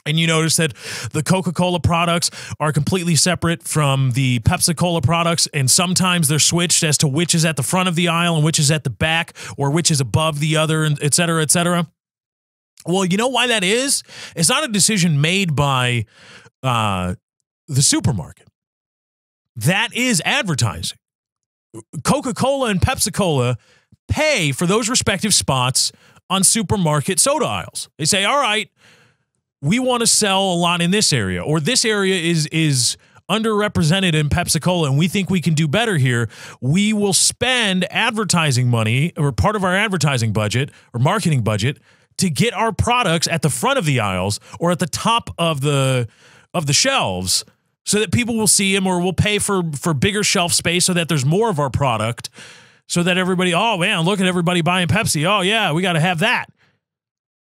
and you notice that the Coca-Cola products are completely separate from the Pepsi-Cola products, and sometimes they're switched as to which is at the front of the aisle and which is at the back, or which is above the other, and et cetera, et cetera. Well, you know why that is? It's not a decision made by the supermarket. That is advertising. Coca-Cola and Pepsi-Cola pay for those respective spots on supermarket soda aisles. They say, all right, we want to sell a lot in this area, or this area is underrepresented in Pepsi-Cola, and we think we can do better here. We will spend advertising money, or part of our advertising budget or marketing budget, to get our products at the front of the aisles or at the top of the shelves, so that people will see them, or will pay for bigger shelf space so that there's more of our product, so that everybody, oh man, look at everybody buying Pepsi. Oh yeah, we got to have that.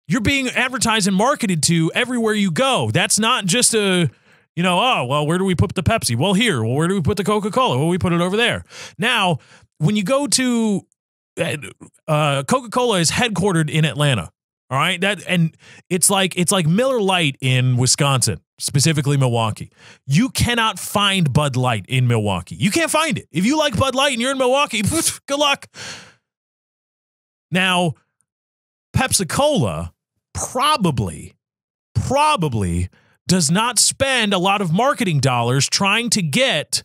You're being advertised and marketed to everywhere you go. That's not just oh, well, where do we put the Pepsi? Well, here. Well, where do we put the Coca-Cola? Well, we put it over there. Now, when you go to Coca-Cola is headquartered in Atlanta. All right, and it's like Miller Lite in Wisconsin, specifically Milwaukee. You cannot find Bud Light in Milwaukee. You can't find it. If you like Bud Light and you're in Milwaukee, good luck. Now, Pepsi-Cola probably does not spend a lot of marketing dollars trying to get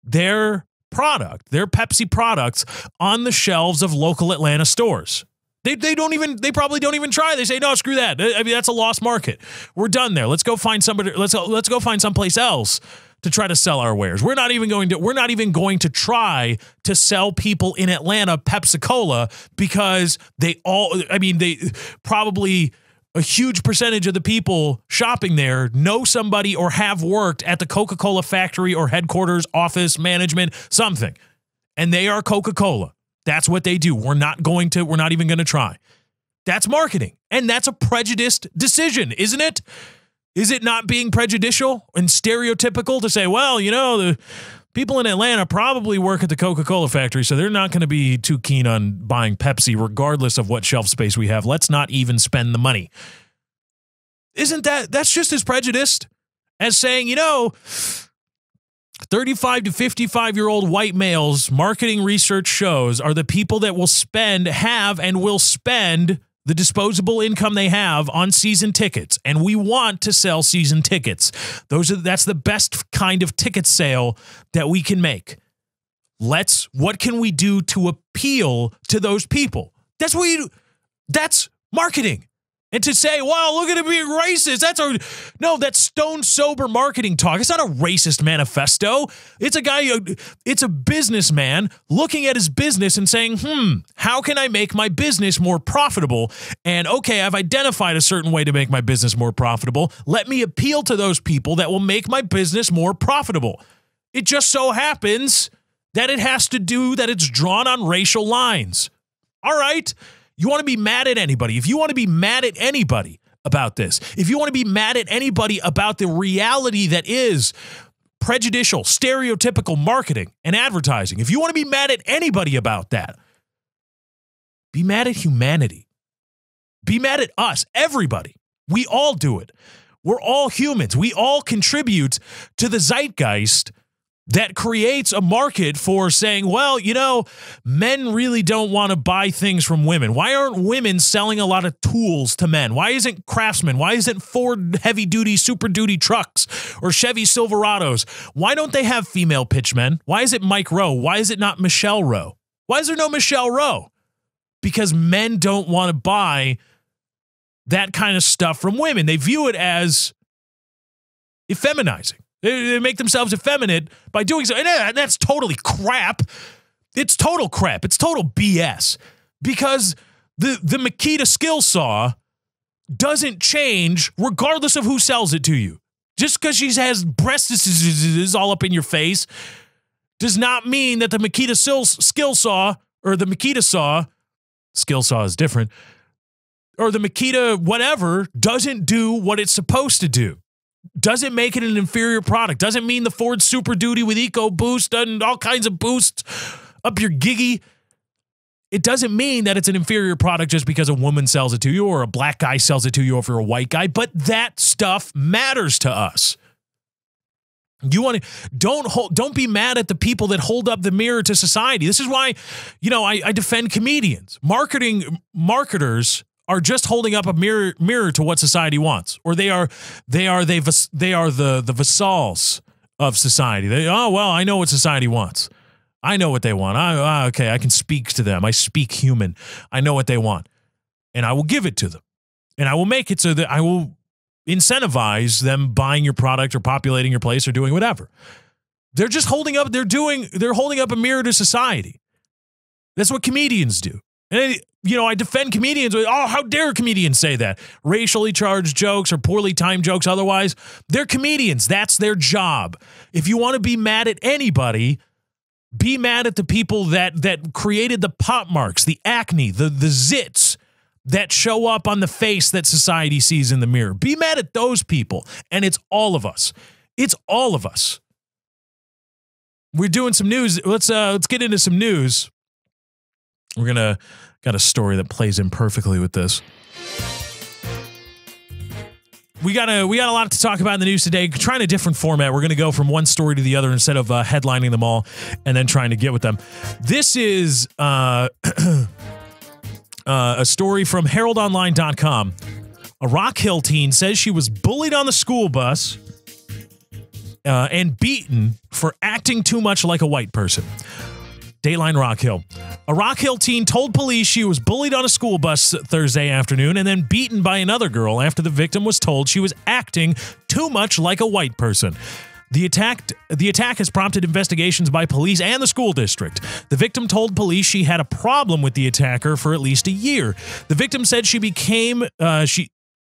their product, their Pepsi products on the shelves of local Atlanta stores. They probably don't even try. They say, no, screw that. I mean, that's a lost market. We're done there. Let's go find somebody. Let's go find someplace else to try to sell our wares. We're not even going to try to sell people in Atlanta Pepsi-Cola because they probably a huge percentage of the people shopping there know somebody or have worked at the Coca-Cola factory or headquarters, office, management, something. And they are Coca-Cola. That's what they do. We're not even going to try. That's marketing. And that's a prejudiced decision, isn't it? Is it not being prejudicial and stereotypical to say, well, the people in Atlanta probably work at the Coca-Cola factory, so they're not going to be too keen on buying Pepsi regardless of what shelf space we have. Let's not even spend the money. That's just as prejudiced as saying, 35 to 55-year-old white males, marketing research shows, are the people that will spend the disposable income they have on season tickets. And we want to sell season tickets. That's the best kind of ticket sale that we can make. What can we do to appeal to those people? That's marketing. And to say, well, look at it being racist. That's stone sober marketing talk. It's not a racist manifesto. It's a businessman looking at his business and saying, how can I make my business more profitable? And okay, I've identified a certain way to make my business more profitable. Let me appeal to those people that will make my business more profitable. It just so happens that it's drawn on racial lines. All right. You want to be mad at anybody. If you want to be mad at anybody about this, if you want to be mad at anybody about the reality that is prejudicial, stereotypical marketing and advertising, if you want to be mad at anybody about that, be mad at humanity. Be mad at us, everybody. We all do it. We're all humans. We all contribute to the zeitgeist that creates a market for saying, well, men really don't want to buy things from women. Why aren't women selling a lot of tools to men? Why isn't Craftsman? Why isn't Ford heavy-duty, super-duty trucks or Chevy Silverados? Why don't they have female pitchmen? Why is it Mike Rowe? Why is it not Michelle Rowe? Why is there no Michelle Rowe? Because men don't want to buy that kind of stuff from women. They view it as effeminizing. They make themselves effeminate by doing so. And that's totally crap. It's total crap. It's total BS. Because the Makita skill saw doesn't change regardless of who sells it to you. Just because she has breasts all up in your face does not mean that the Makita skill saw, or the Makita saw, skill saw is different, or the Makita whatever doesn't do what it's supposed to do. Doesn't make it an inferior product. Doesn't mean the Ford Super Duty with EcoBoost and all kinds of boosts up your giggy. It doesn't mean that it's an inferior product just because a woman sells it to you or a black guy sells it to you if you're a white guy, but that stuff matters to us. Don't be mad at the people that hold up the mirror to society. This is why, I defend comedians. Marketers are just holding up a mirror to what society wants, or they are the vassals of society. I know what society wants. I know what they want. Okay, I can speak to them. I speak human. I know what they want, and I will give it to them, and I will make it so that I will incentivize them buying your product or populating your place or doing whatever. They're just holding up. They're holding up a mirror to society. That's what comedians do. And I defend comedians. Oh, how dare comedians say that? Racially charged jokes or poorly timed jokes otherwise. They're comedians. That's their job. If you want to be mad at anybody, be mad at the people that created the pop marks, the acne, the zits that show up on the face that society sees in the mirror. Be mad at those people. And it's all of us. It's all of us. We're doing some news. Let's get into some news. We're got a story that plays in perfectly with this. We got a lot to talk about in the news today. Trying a different format. We're going to go from one story to the other instead of headlining them all and then trying to get with them. This is a story from HeraldOnline.com. A Rock Hill teen says she was bullied on the school bus and beaten for acting too much like a white person. Dateline Rock Hill. A Rock Hill teen told police she was bullied on a school bus Thursday afternoon and then beaten by another girl after the victim was told she was acting too much like a white person. The attack has prompted investigations by police and the school district. The victim told police she had a problem with the attacker for at least a year. The victim said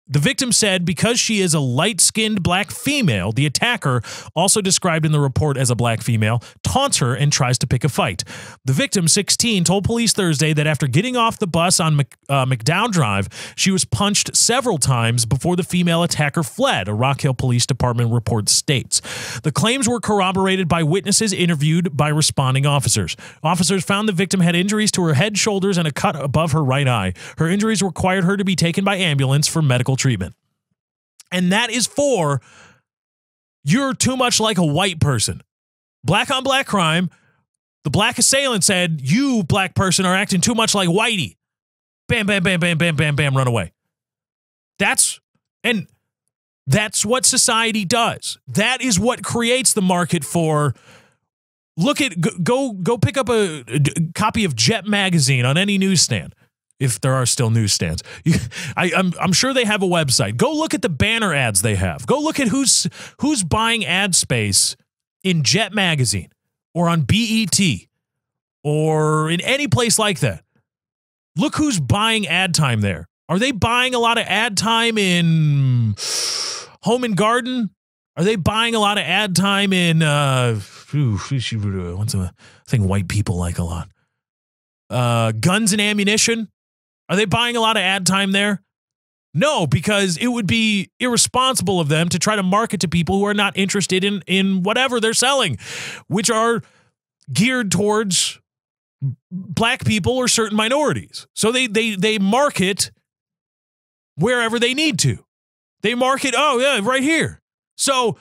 The victim said because she is a light-skinned black female, the attacker, also described in the report as a black female, taunts her and tries to pick a fight. The victim, 16, told police Thursday that after getting off the bus on McDowell Drive, she was punched several times before the female attacker fled, a Rock Hill Police Department report states. The claims were corroborated by witnesses interviewed by responding officers. Officers found the victim had injuries to her head, shoulders, and a cut above her right eye. Her injuries required her to be taken by ambulance for medical treatment. And that is for you're too much like a white person. Black on black crime. The black assailant said, you black person are acting too much like whitey. Bam, bam, bam, bam, bam, bam, bam, run away. That's what society does. That is what creates the market for, go pick up a copy of Jet magazine on any newsstand. If there are still newsstands, I'm sure they have a website. Go look at the banner ads they have. Go look at who's buying ad space in Jet magazine or on BET or in any place like that. Look who's buying ad time there. Are they buying a lot of ad time in Home and Garden? Are they buying a lot of ad time in what's a thing white people like a lot? Guns and Ammunition? Are they buying a lot of ad time there? No, because it would be irresponsible of them to try to market to people who are not interested in whatever they're selling, which are geared towards black people or certain minorities. So they market wherever they need to. They market, oh yeah, right here. So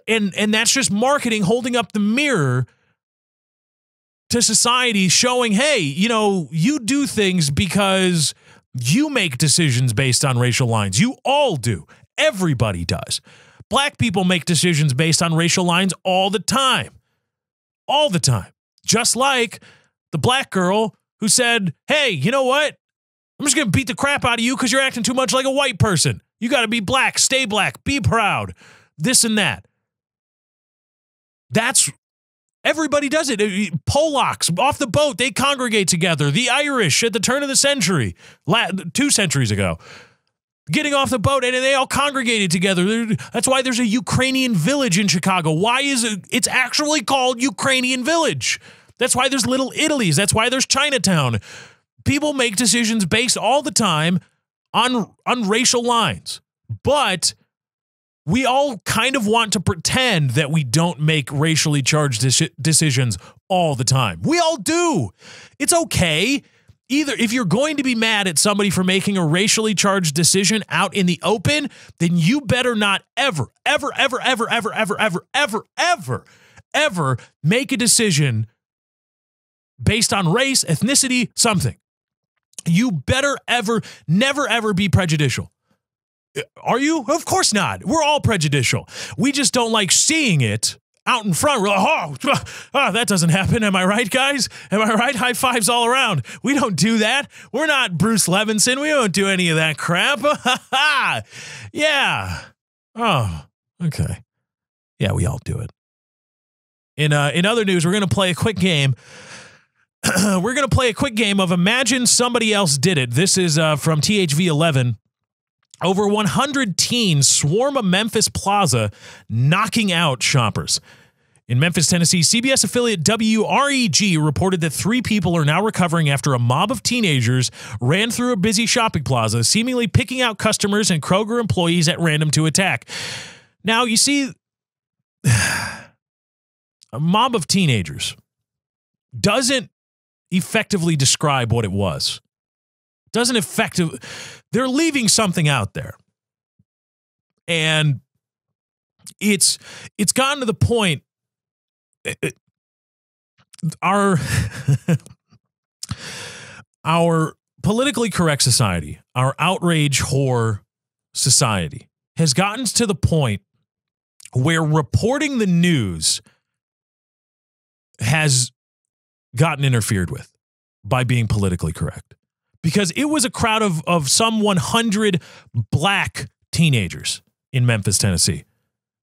and that's just marketing holding up the mirror to society, showing, hey, you do things because you make decisions based on racial lines. You all do. Everybody does. Black people make decisions based on racial lines all the time. All the time. Just like the black girl who said, hey, you know what? I'm just going to beat the crap out of you because you're acting too much like a white person. You got to be black, stay black, be proud, this and that. Everybody does it. Polacks off the boat, they congregate together. The Irish at the turn of the century, 2 centuries ago, getting off the boat and they all congregated together. That's why there's a Ukrainian village in Chicago. Why is it? It's actually called Ukrainian Village. That's why there's Little Italies. That's why there's Chinatown. People make decisions based all the time on racial lines. But we all kind of want to pretend that we don't make racially charged decisions all the time. We all do. It's okay. Either if you're going to be mad at somebody for making a racially charged decision out in the open, then you better not ever make a decision based on race, ethnicity, something. You better never ever be prejudicial. Are you? Of course not. We're all prejudicial. We just don't like seeing it out in front. We're like, oh, that doesn't happen. Am I right, guys? Am I right? High fives all around. We don't do that. We're not Bruce Levinson. We don't do any of that crap. Yeah. Oh, okay. Yeah, we all do it. In other news, we're going to play a quick game. We're going to play a quick game of Imagine Somebody Else Did It. This is from THV 11. Over 100 teens swarm a Memphis plaza, knocking out shoppers. In Memphis, Tennessee, CBS affiliate WREG reported that 3 people are now recovering after a mob of teenagers ran through a busy shopping plaza, seemingly picking out customers and Kroger employees at random to attack. Now, you see, a mob of teenagers doesn't effectively describe what it was. They're leaving something out there. And it's gotten to the point, our politically correct society, our outrage whore society has gotten to the point where reporting the news has gotten interfered with by being politically correct. Because it was a crowd of some 100 black teenagers in Memphis, Tennessee.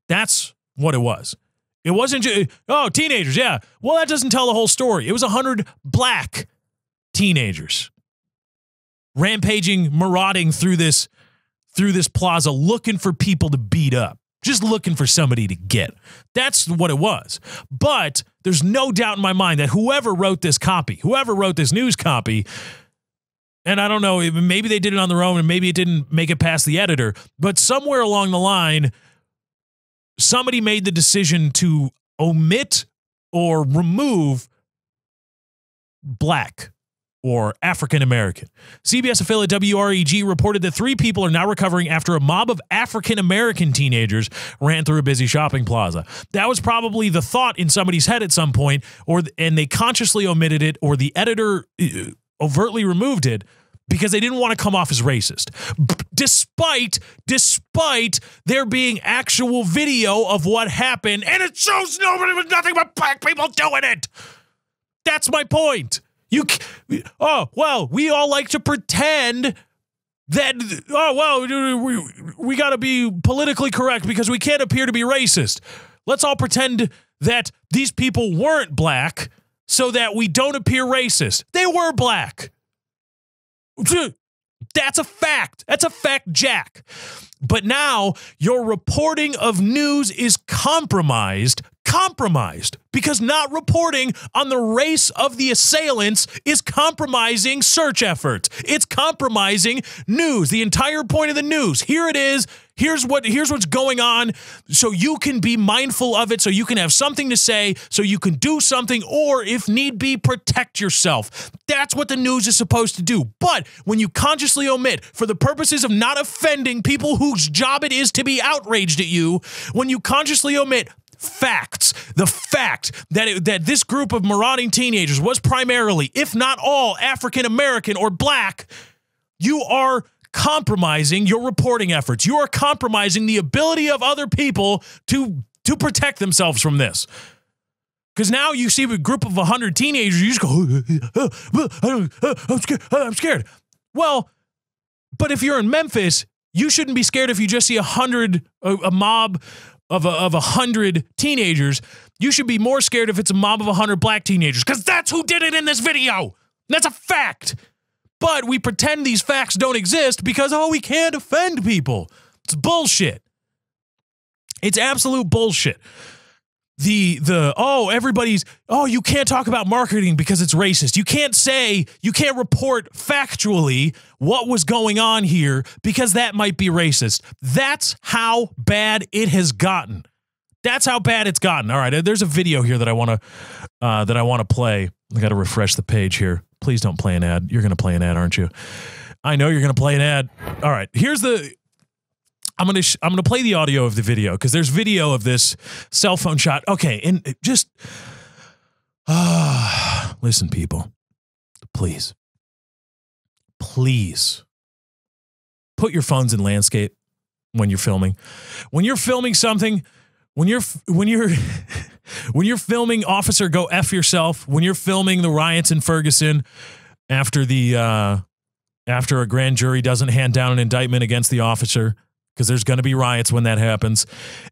That's what it was. It wasn't just, oh, teenagers, yeah. Well, that doesn't tell the whole story. It was 100 black teenagers rampaging, marauding through this plaza, looking for people to beat up, just looking for somebody to get. That's what it was. But there's no doubt in my mind that whoever wrote this news copy, and I don't know, maybe they did it on their own and maybe it didn't make it past the editor, but somewhere along the line, somebody made the decision to omit or remove black or African American. CBS affiliate WREG reported that 3 people are now recovering after a mob of African American teenagers ran through a busy shopping plaza. That was probably the thought in somebody's head at some point, and they consciously omitted it, or the editor overtly removed it because they didn't want to come off as racist. Despite there being actual video of what happened, and it shows nothing but black people doing it. That's my point. We all like to pretend that, we got to be politically correct because we can't appear to be racist. Let's all pretend that these people weren't black so that we don't appear racist. They were black. That's a fact. That's a fact, Jack. But now your reporting of news is compromised because not reporting on the race of the assailants is compromising search efforts. It's compromising news. The entire point of the news. Here it is. Here's what's going on, so you can be mindful of it, so you can have something to say, so you can do something, or if need be, protect yourself. That's what the news is supposed to do. But when you consciously omit, for the purposes of not offending people whose job it is to be outraged at you, when you consciously omit facts, the fact that this group of marauding teenagers was primarily, if not all, African American or black, you are compromising your reporting efforts. You are compromising the ability of other people to protect themselves from this. Because now you see a group of 100 teenagers, you just go, I'm scared. Well, but if you're in Memphis, you shouldn't be scared if you just see a mob of 100 teenagers. You should be more scared if it's a mob of 100 black teenagers, because that's who did it in this video. That's a fact. But we pretend these facts don't exist because, we can't offend people. It's bullshit. It's absolute bullshit. You can't talk about marketing because it's racist. You can't report factually what was going on here because that might be racist. That's how bad it has gotten. That's how bad it's gotten. All right, there's a video here that I want to play. I got to refresh the page here. Please don't play an ad. You're going to play an ad, aren't you? I know you're going to play an ad. All right, I'm going to play the audio of the video because there's video of this cell phone shot. Okay, and just listen, people. Please put your phones in landscape when you're filming. When you're filming something, when you're filming Officer Go F Yourself, when you're filming the riots in Ferguson after a grand jury doesn't hand down an indictment against the officer, because there's going to be riots when that happens.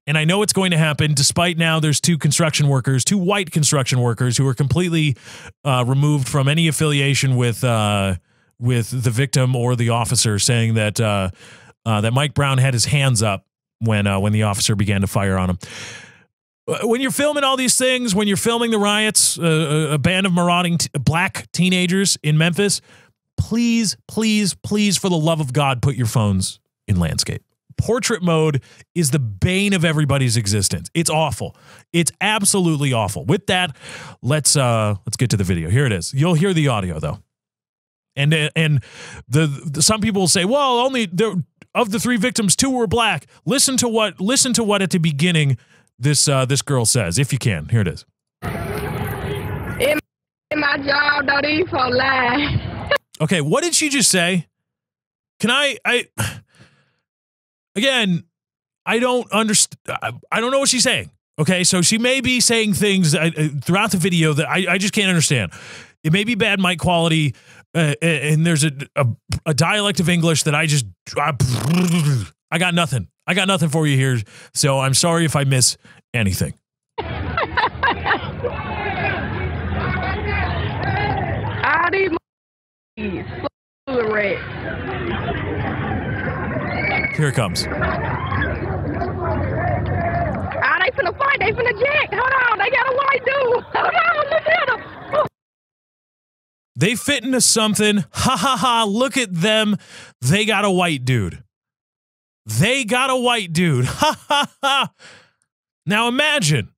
And I know it's going to happen, despite now there's two white construction workers who are completely removed from any affiliation with the victim or the officer, saying that that Mike Brown had his hands up when the officer began to fire on him. When you're filming all these things, when you're filming the riots, a band of marauding black teenagers in Memphis, please, for the love of God, put your phones in landscape. Portrait mode is the bane of everybody's existence. It's awful. It's absolutely awful. With that, let's get to the video. Here it is. You'll hear the audio though. And the some people will say, well, only of the 3 victims, 2 were black. Listen to what at the beginning this girl says, if you can. Here it is. In my job, don't even lie. Okay, what did she just say? Can I again, I don't understand. I don't know what she's saying. Okay, so she may be saying things throughout the video that I just can't understand. It may be bad mic quality, and there's a dialect of English that I got nothing. I got nothing for you here, so I'm sorry if I miss anything. All these red. Here it comes. They finna fight. They finna jack. Hold on. They got a white dude. Hold on. Look at them. They fit into something. Ha ha ha. Look at them. They got a white dude. They got a white dude. Ha ha ha. Now imagine.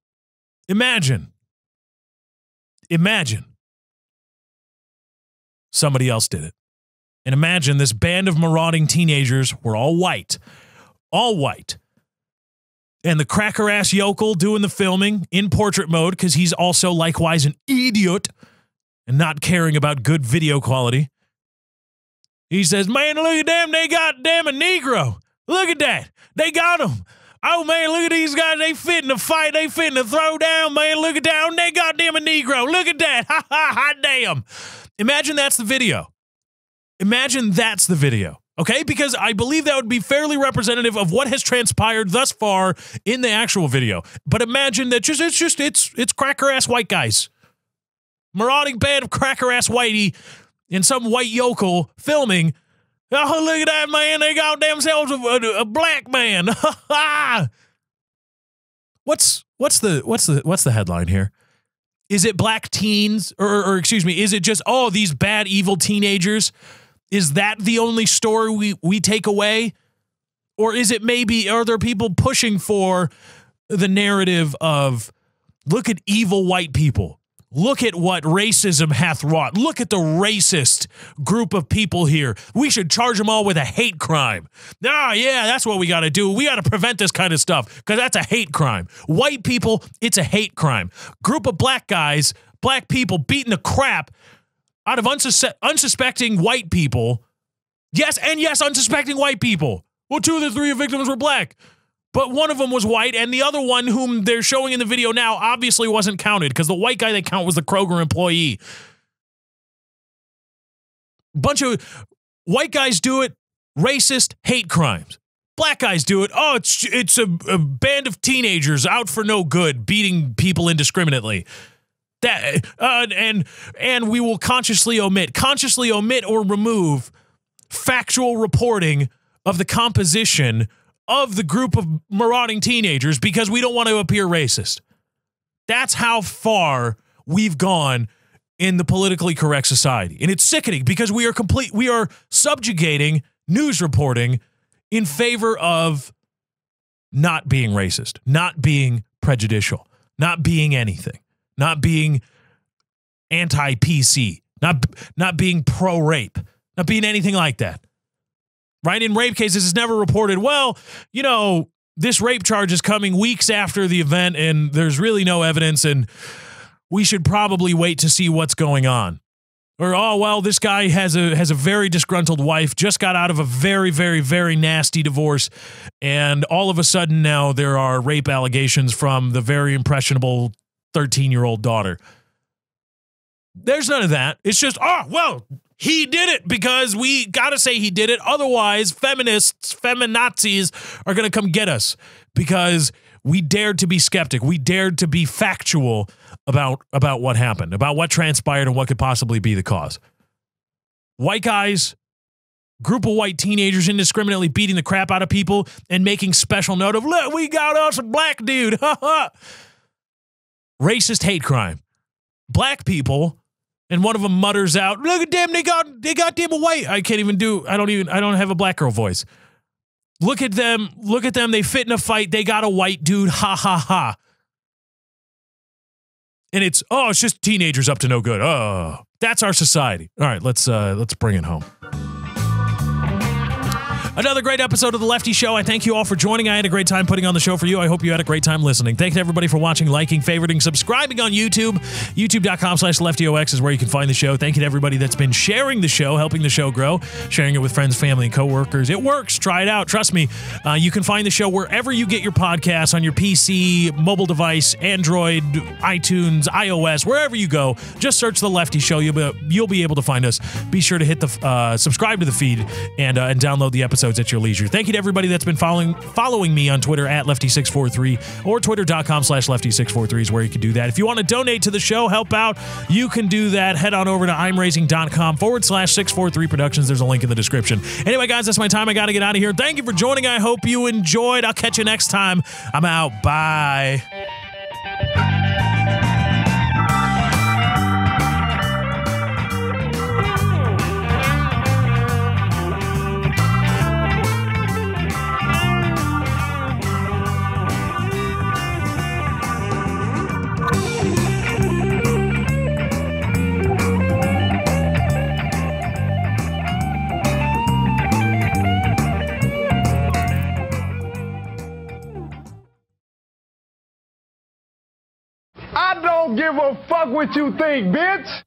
Somebody else did it. And imagine this band of marauding teenagers were all white. All white. And the cracker-ass yokel doing the filming in portrait mode because he's also likewise an idiot and not caring about good video quality. He says, man, look at them. They got damn a Negro. Look at that. They got him. Oh, man, look at these guys. They fitting to fight. They fitting to throw down, man. Look at that. They got damn a Negro. Look at that. Ha, ha, ha, damn. Imagine that's the video. Okay? Because I believe that would be fairly representative of what has transpired thus far in the actual video. But imagine that it's cracker-ass white guys. Marauding band of cracker-ass whitey and some white yokel filming. Oh, look at that, man. They got themselves a black man. What's the headline here? Is it black teens or excuse me, is it just, oh, these bad, evil teenagers? Is that the only story we take away? Or is it maybe, are there people pushing for the narrative of, look at evil white people. Look at what racism hath wrought. Look at the racist group of people here. We should charge them all with a hate crime. Ah, yeah, that's what we got to do. We got to prevent this kind of stuff because that's a hate crime. White people, it's a hate crime. Group of black guys, black people beating the crap out of unsuspecting white people. Yes, unsuspecting white people. Well, 2 of the 3 victims were black. But one of them was white, and the other one, whom they're showing in the video now, obviously wasn't counted because the white guy they count was the Kroger employee. Bunch of white guys do it, racist, hate crimes. Black guys do it. Oh, it's a band of teenagers out for no good, beating people indiscriminately. That and we will consciously omit or remove factual reporting of the composition of the group of marauding teenagers because we don't want to appear racist. That's how far we've gone in the politically correct society. And it's sickening because we are subjugating news reporting in favor of not being racist, not being prejudicial, not being anything, not being anti-PC, not being pro-rape, not being anything like that. Right? In rape cases, it's never reported, well, you know, this rape charge is coming weeks after the event and there's really no evidence and we should probably wait to see what's going on. Or, oh, well, this guy has a very disgruntled wife, just got out of a very, very, very nasty divorce, and all of a sudden now there are rape allegations from the very impressionable 13-year-old daughter. There's none of that. It's just, oh, well, he did it because we got to say he did it. Otherwise, feminazis are going to come get us because we dared to be skeptic. We dared to be factual about what happened, about what transpired and what could possibly be the cause. White guys, group of white teenagers indiscriminately beating the crap out of people and making special note of, look, we got us a black dude. Racist hate crime. Black people. And one of them mutters out, look at them, they got them a white. I don't have a black girl voice. Look at them, they fit in a fight, they got a white dude, ha ha ha. And it's just teenagers up to no good. Oh, that's our society. All right, let's bring it home. Another great episode of The Lefty Show. I thank you all for joining. I had a great time putting on the show for you. I hope you had a great time listening. Thanks to everybody for watching, liking, favoriting, subscribing on YouTube. YouTube.com/LeftyOX is where you can find the show. Thank you to everybody that's been sharing the show, helping the show grow, sharing it with friends, family, and coworkers. It works. Try it out. Trust me. You can find the show wherever you get your podcasts, on your PC, mobile device, Android, iTunes, iOS, wherever you go. Just search The Lefty Show. You'll be able to find us. Be sure to hit the subscribe to the feed and download the episodes at your leisure. Thank you to everybody that's been following me on Twitter at Lefty643 or Twitter.com/Lefty643 is where you can do that. If you want to donate to the show, help out, you can do that. Head on over to imraising.com/643 Productions. There's a link in the description. Anyway, guys, that's my time. I got to get out of here. Thank you for joining. I hope you enjoyed. I'll catch you next time. I'm out. Bye. I don't give a fuck what you think, bitch.